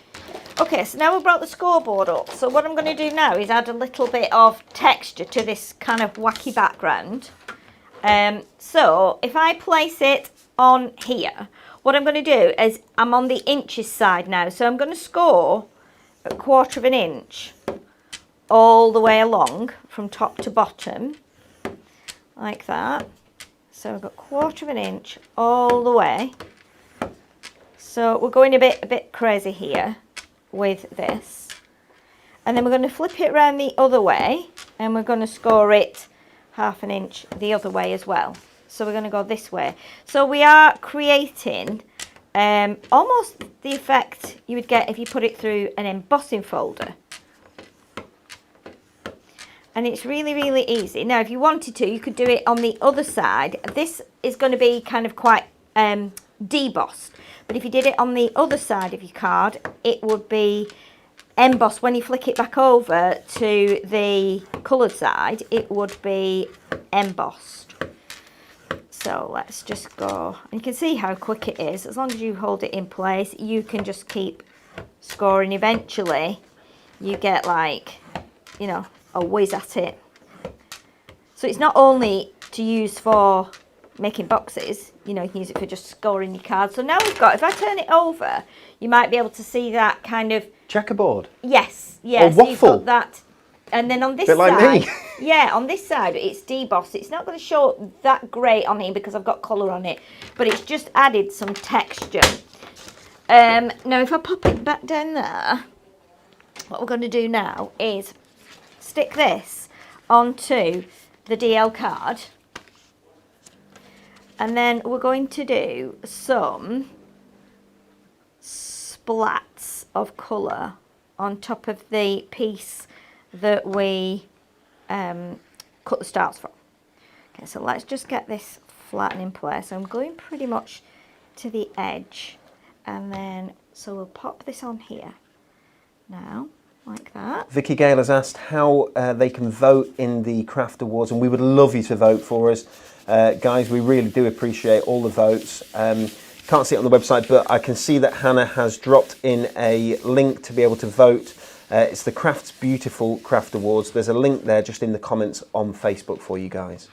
Okay, so now we've brought the scoreboard up. So what I'm going to do now is add a little bit of texture to this kind of wacky background. So if I place it on here, what I'm going to do is I'm on the inches side now. So I'm going to score a 1/4 of an inch all the way along from top to bottom, like that. So I've got 1/4 of an inch all the way. So we're going a bit crazy here with this, and then we're going to flip it around the other way, and we're going to score it 1/2 an inch the other way as well. So we're going to go this way. So we are creating almost the effect you would get if you put it through an embossing folder. And it's really, really easy. Now, if you wanted to, you could do it on the other side. This is going to be kind of quite debossed. But if you did it on the other side of your card, it would be embossed. When you flick it back over to the coloured side, it would be embossed. So let's just go. And you can see how quick it is. As long as you hold it in place, you can just keep scoring. Eventually, you get like, a whiz at it. So it's not only to use for making boxes, you know, you can use it for just scoring your cards. So now we've got, if I turn it over, you might be able to see that kind of... Checkerboard? Yes, yes. Or waffle? So you've got that. And then on this Bit like side... me. Yeah, on this side, it's debossed. It's not going to show that great on here because I've got colour on it. But it's just added some texture. Now, if I pop it back down there, what we're going to do now is stick this onto the DL card. And then we're going to do some splats of colour on top of the piece that we cut the stars from. Okay, so let's just get this flattened in place. So I'm going pretty much to the edge. And then, so we'll pop this on here now, like that. Vicky Gale has asked how they can vote in the Craft Awards, and we would love you to vote for us. Guys, we really do appreciate all the votes. Can't see it on the website, but I can see that Hannah has dropped in a link to be able to vote. It's the Crafts Beautiful Craft Awards. There's a link there just in the comments on Facebook for you guys.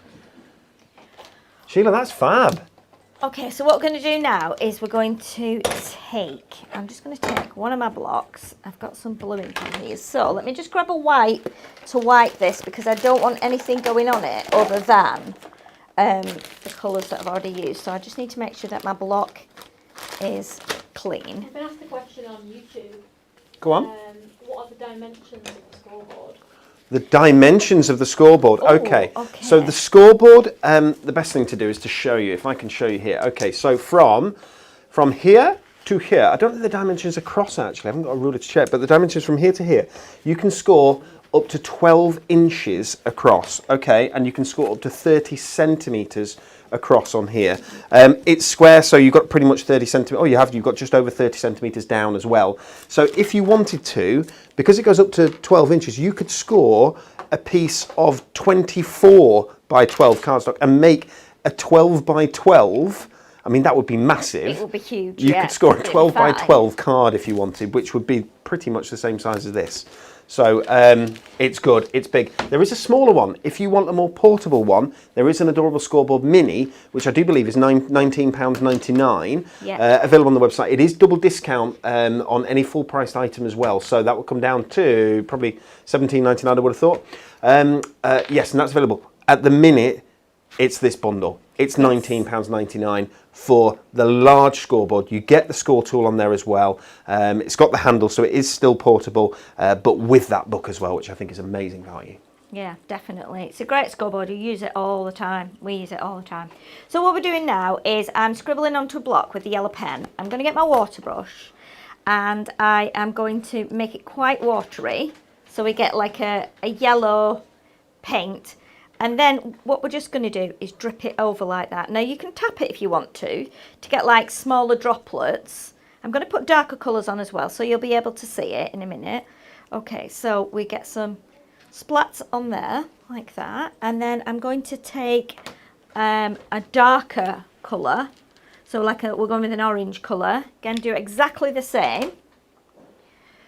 Sheila, that's fab. Okay, so what we're going to do now is we're going to take, I'm just going to take one of my blocks. I've got some blue ink on here. So let me just grab a wipe to wipe this because I don't want anything going on it other than the colours that I've already used. So I just need to make sure that my block is clean. I've been asked a question on YouTube. Go on. What are the dimensions of the scoreboard? The dimensions of the scoreboard. Oh, okay. okay. So the scoreboard, the best thing to do is to show you, if I can show you here. Okay, so from here to here, I don't think the dimensions are across actually, I haven't got a ruler to check, but the dimensions from here to here, you can score up to 12 inches across, okay, and you can score up to 30 centimetres across on here. It's square, so you've got pretty much 30 centimetres. Oh, you've got just over 30 centimetres down as well. So if you wanted to, because it goes up to 12 inches, you could score a piece of 24 by 12 cardstock and make a 12 by 12. I mean, that would be massive. It would be huge. You yeah, could score a 12 by fine. 12 card if you wanted, which would be pretty much the same size as this. So it's good, it's big. There is a smaller one. If you want a more portable one, there is an adorable scoreboard mini, which I do believe is £19.99, available on the website. It is double discount on any full priced item as well. So that will come down to probably £17.99, I would have thought. Yes, and that's available. At the minute, it's this bundle. It's £19.99 for the large scoreboard. You get the score tool on there as well. It's got the handle, so it is still portable, but with that book as well, which I think is amazing value. Yeah, definitely. It's a great scoreboard. You use it all the time. We use it all the time. So what we're doing now is I'm scribbling onto a block with the yellow pen. I'm going to get my water brush and I am going to make it quite watery. So we get like a yellow paint. And then what we're just going to do is drip it over like that. Now you can tap it if you want to get like smaller droplets. I'm going to put darker colours on as well, so you'll be able to see it in a minute. Okay, so we get some splats on there like that. And then I'm going to take a darker colour. So like we're going with an orange colour. Again, do exactly the same.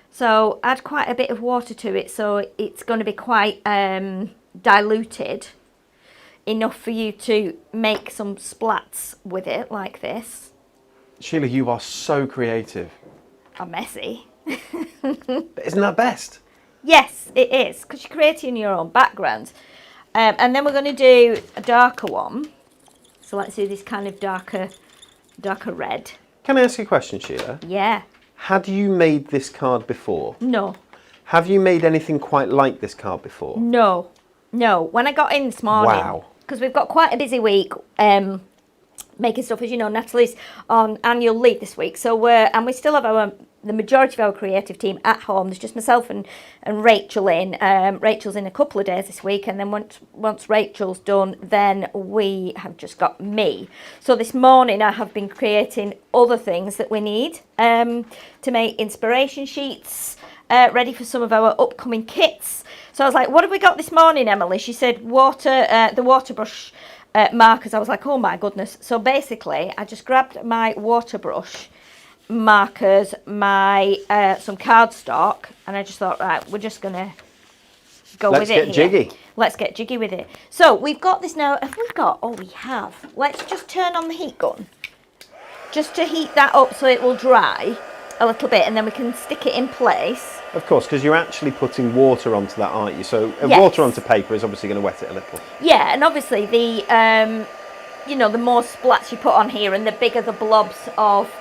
So add quite a bit of water to it, so it's going to be quite diluted enough for you to make some splats with it like this. Sheila, you are so creative. I'm messy. But isn't that best? Yes, it is, because you're creating your own background. And then we're going to do a darker one. So let's do this kind of darker red. Can I ask you a question, Sheila? Yeah. Had you made this card before? No. Have you made anything quite like this card before? No. No. When I got in this morning, Wow. because we've got quite a busy week making stuff, as you know, Natalie's on annual leave this week, so we still have the majority of our creative team at home. There's just myself and Rachel in. Rachel's in a couple of days this week, and then once Rachel's done, then we have just got me. So this morning I have been creating other things that we need to make inspiration sheets ready for some of our upcoming kits. So I was like, what have we got this morning, Emily? She said the water brush markers. I was like, oh my goodness. So basically I just grabbed my water brush markers, my some cardstock, and I just thought, right, we're just gonna go Let's with it get here. jiggy. Let's get jiggy with it. So we've got this now. Have we got? Oh, we have. Let's just turn on the heat gun. Just to heat that up so it will dry a little bit, and then we can stick it in place. Of course, because you're actually putting water onto that, aren't you? So Yes. water onto paper is obviously going to wet it a little. Yeah, and obviously the you know, the more splats you put on here and the bigger the blobs of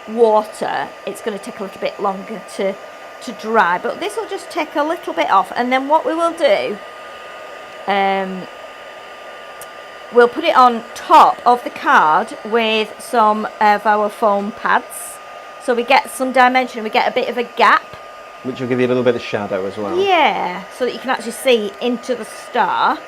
water, it's going to take a little bit longer to dry. But this will just take a little bit off, and then what we will do, we'll put it on top of the card with some of our foam pads, so we get some dimension, we get a bit of a gap. Which will give you a little bit of shadow as well. Yeah, so that you can actually see into the star.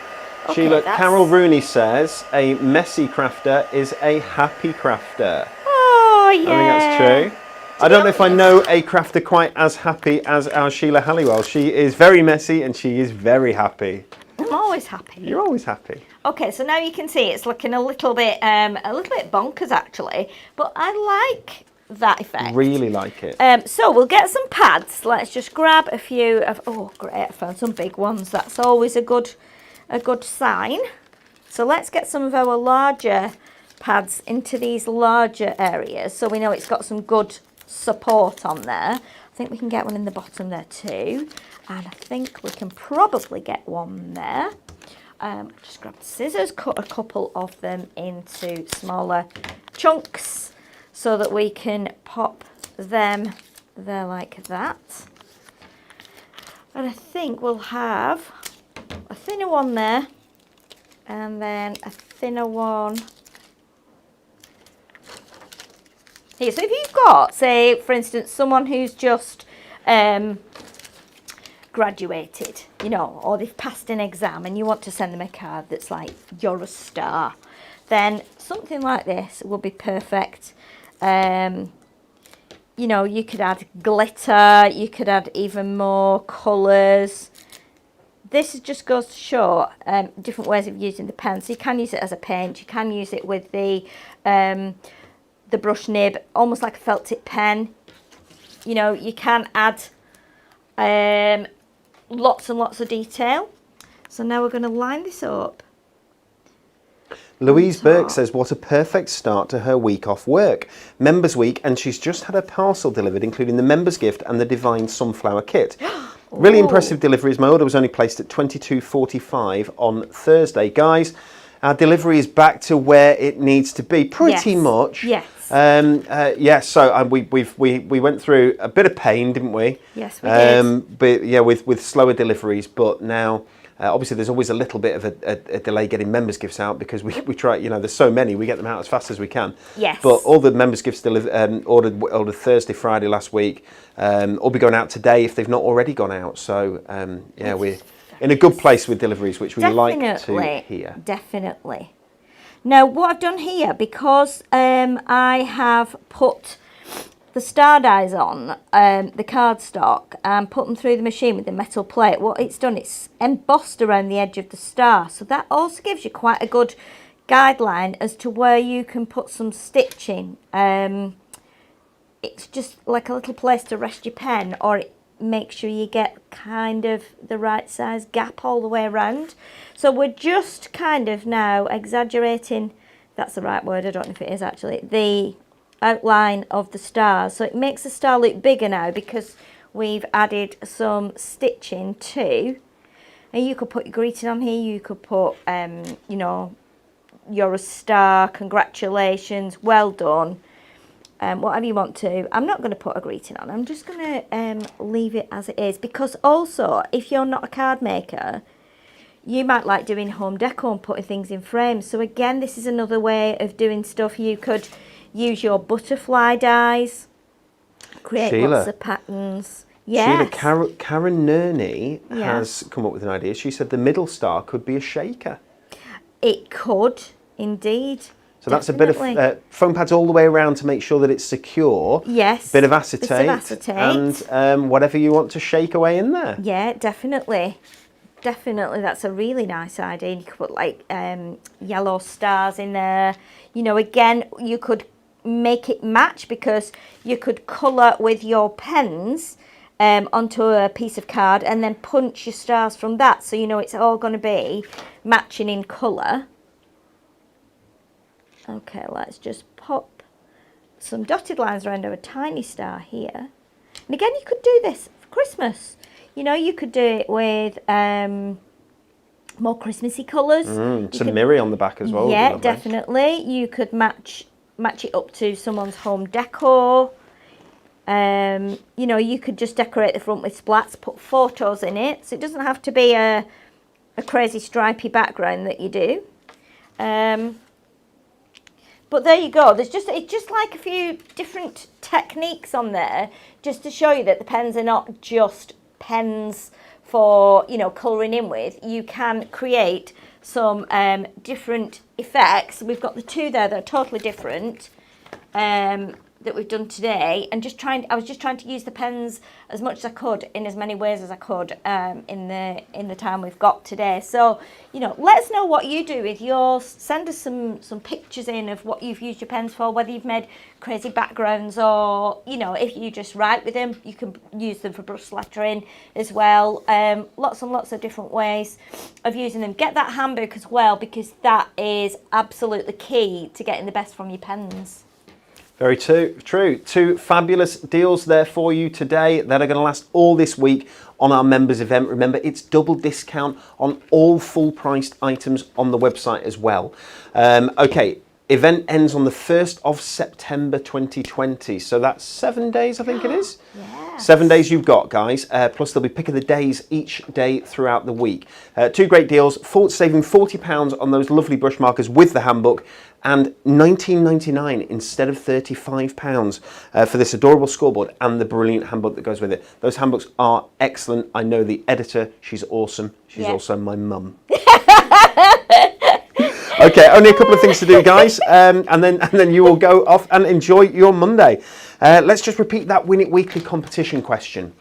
Okay, Sheila, that's- Carol Rooney says, a messy crafter is a happy crafter. Oh, yeah. I think that's true. I don't know if I know a crafter quite as happy as our Sheila Halliwell. She is very messy and she is very happy. I'm always happy. You're always happy. Okay, so now you can see it's looking a little bit bonkers actually, but I like that effect. Really like it. So we'll get some pads. Let's just grab a few of, oh great, I found some big ones. That's always a good sign. So let's get some of our larger pads into these larger areas so we know it's got some good support on there. I think we can get one in the bottom there too, and I think we can probably get one there. Just grab the scissors, cut a couple of them into smaller chunks so that we can pop them there like that. And I think we'll have a thinner one there, and then a thinner one here. So if you've got, say, for instance, someone who's just graduated, you know, or they've passed an exam and you want to send them a card that's like, you're a star, then something like this will be perfect. You know, you could add glitter, you could add even more colours. This just goes to show different ways of using the pen. So you can use it as a paint, you can use it with the brush nib, almost like a felt tip pen. You know, you can add lots and lots of detail. So now we're going to line this up. Louise Burke says, what a perfect start to her week off work. Members Week, and she's just had a parcel delivered, including the Members Gift and the Divine Sunflower Kit. Really impressive deliveries. My order was only placed at $22.45 on Thursday. Guys, our delivery is back to where it needs to be, pretty much. Yes. So we went through a bit of pain, didn't we? Yes, we did. But yeah, with slower deliveries, but now obviously there's always a little bit of a delay getting members gifts out because we try, you know, there's so many, we get them out as fast as we can. Yes. But all the members gifts ordered Thursday, Friday last week, will be going out today if they've not already gone out. So yeah, we're in a good place with deliveries, which we like to hear. Definitely. Now, what I've done here, because I have put the star dies on the cardstock and put them through the machine with the metal plate, what it's done, it's embossed around the edge of the star. So that also gives you quite a good guideline as to where you can put some stitching. It's just like a little place to rest your pen, or it makes sure you get kind of the right size gap all the way around. So we're just kind of now exaggerating, that's the right word, I don't know if it is actually, the outline of the stars. So it makes the star look bigger now because we've added some stitching too. And you could put your greeting on here, you could put, you know, you're a star, congratulations, well done. Whatever you want to. I'm not going to put a greeting on. I'm just going to leave it as it is, because also if you're not a card maker, you might like doing home decor and putting things in frames. So again, this is another way of doing stuff. You could use your butterfly dies, create lots of patterns. Yes. Sheila, Karen Nerney has come up with an idea. She said the middle star could be a shaker. It could indeed. So that's a bit of foam pads all the way around to make sure that it's secure. Yes. Bit of acetate. And whatever you want to shake away in there. Yeah, definitely. Definitely, that's a really nice idea. You could put like yellow stars in there. You know, again, you could make it match because you could colour with your pens onto a piece of card and then punch your stars from that, so you know it's all going to be matching in colour. Okay, let's just pop some dotted lines around a tiny star here. And again, you could do this for Christmas. You know, you could do it with more Christmassy colours. Some mirror on the back as well. Yeah, definitely. You could match it up to someone's home decor. You know, you could just decorate the front with splats, put photos in it. So it doesn't have to be a crazy stripy background that you do. But there you go. It's just like a few different techniques on there, just to show you that the pens are not just pens for, you know, colouring in with. You can create some different effects. We've got the two there that are totally different that we've done today, and I was just trying to use the pens as much as I could in as many ways as I could in the time we've got today. So, you know, let us know what you do with yours. Send us some pictures in of what you've used your pens for, whether you've made crazy backgrounds, or, you know, if you just write with them, you can use them for brush lettering as well. Lots and lots of different ways of using them. Get that handbook as well, because that is absolutely key to getting the best from your pens. Very true. Two fabulous deals there for you today that are going to last all this week on our members event. Remember, it's double discount on all full priced items on the website as well. Okay, event ends on the 1st of September 2020. So that's 7 days, I think it is. Yes. 7 days you've got, guys. Plus there'll be pick of the days each day throughout the week. Two great deals, saving £40 on those lovely brush markers with the handbook, and $19.99 instead of £35 for this adorable scoreboard and the brilliant handbook that goes with it. Those handbooks are excellent. I know the editor, she's awesome. She's also my mum. Okay, only a couple of things to do, guys, and then you will go off and enjoy your Monday. Let's just repeat that Win It Weekly competition question.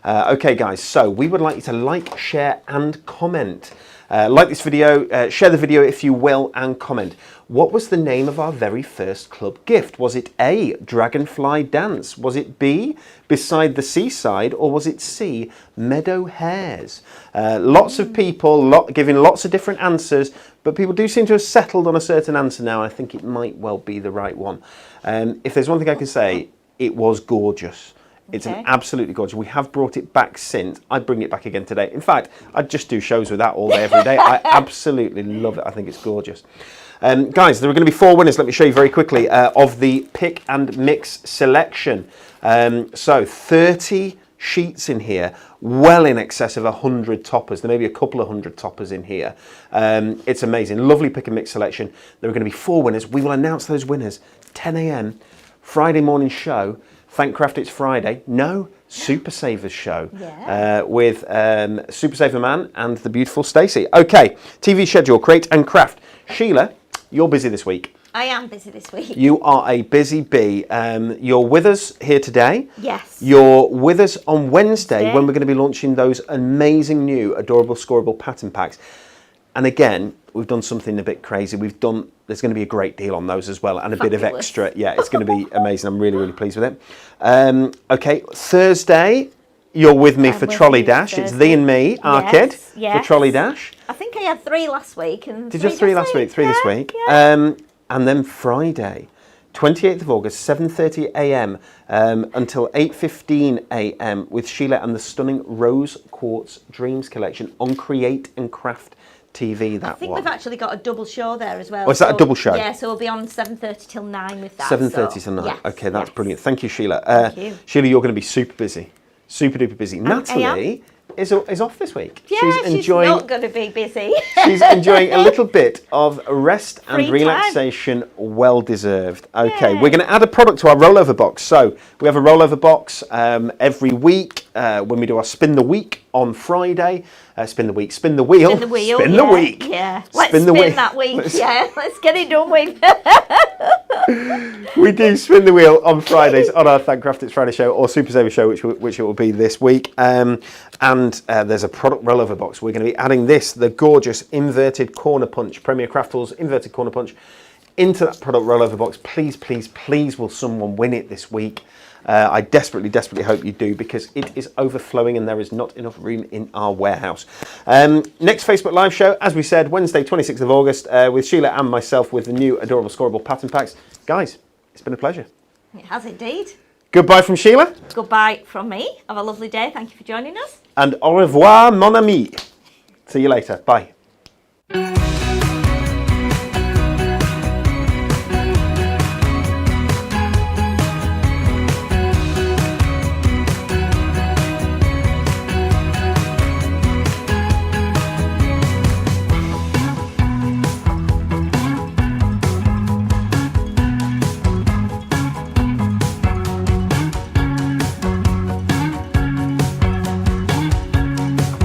Okay, guys, so we would like you to like, share and comment. Like this video, share the video if you will, and comment. What was the name of our very first club gift? Was it A, Dragonfly Dance? Was it B, Beside the Seaside? Or was it C, Meadow Hares? Lots of people giving lots of different answers, but people do seem to have settled on a certain answer now. I think it might well be the right one. If there's one thing I can say, it was gorgeous. It's an absolutely gorgeous. We have brought it back since. I'd bring it back again today. In fact, I'd just do shows with that all day, every day. I absolutely love it. I think it's gorgeous. Guys, there are going to be 4 winners. Let me show you very quickly of the pick and mix selection. So 30 sheets in here, well in excess of 100 toppers. There may be a couple of 100 toppers in here. It's amazing. Lovely pick and mix selection. There are going to be 4 winners. We will announce those winners 10 a.m. Friday morning show. Thank Craft It's Friday. No, Super Savers show with Super Saver Man and the beautiful Stacey. Okay, TV schedule, create and craft. Sheila, you're busy this week. I am busy this week. You are a busy bee. You're with us here today. Yes. You're with us on Wednesday when we're going to be launching those amazing new adorable Scoreboard pattern packs. And again, we've done something a bit crazy. There's going to be a great deal on those as well, and a bit of extra. Yeah, it's going to be amazing. I'm really, really pleased with it. Okay, Thursday, you're with me for Trolley Dash. It's thee and me, our kid, for Trolley Dash. I think I had 3 last week. And Did you have 3 last week? 3 this week. Yeah. And then Friday, 28th of August, 7:30 a.m. Until 8:15 a.m. with Sheila and the stunning Rose Quartz Dreams collection on Create and Craft TV. I think we've actually got a double show there as well. Oh, is that a double show? Yeah, so we'll be on 7:30 till 9 with that. 7:30 till 9. Yes, okay, that's brilliant. Thank you, Sheila. Thank you. Sheila, you're going to be super busy. Super duper busy. Natalie is off this week. Yeah, she's not going to be busy. She's enjoying a little bit of rest and relaxation, well deserved. Okay, we're going to add a product to our rollover box. So we have a rollover box every week when we do our Spin the Week on Friday. Spin the wheel. Spin the week. Yeah. Let's spin that week. Let's get it done with. We do Spin the Wheel on Fridays on our Thank Craft It's Friday show or Super Saver show, which it will be this week. And there's a product rollover box. We're going to be adding the gorgeous inverted corner punch, Premier Craft Tools inverted corner punch, into that product rollover box. Please, please, please will someone win it this week. I desperately, desperately hope you do, because it is overflowing and there is not enough room in our warehouse. Next Facebook Live show, as we said, Wednesday, 26th of August, with Sheila and myself with the new adorable Scoreboard pattern packs. Guys, it's been a pleasure. It has indeed. Goodbye from Sheila. Goodbye from me. Have a lovely day. Thank you for joining us. And au revoir, mon ami. See you later. Bye.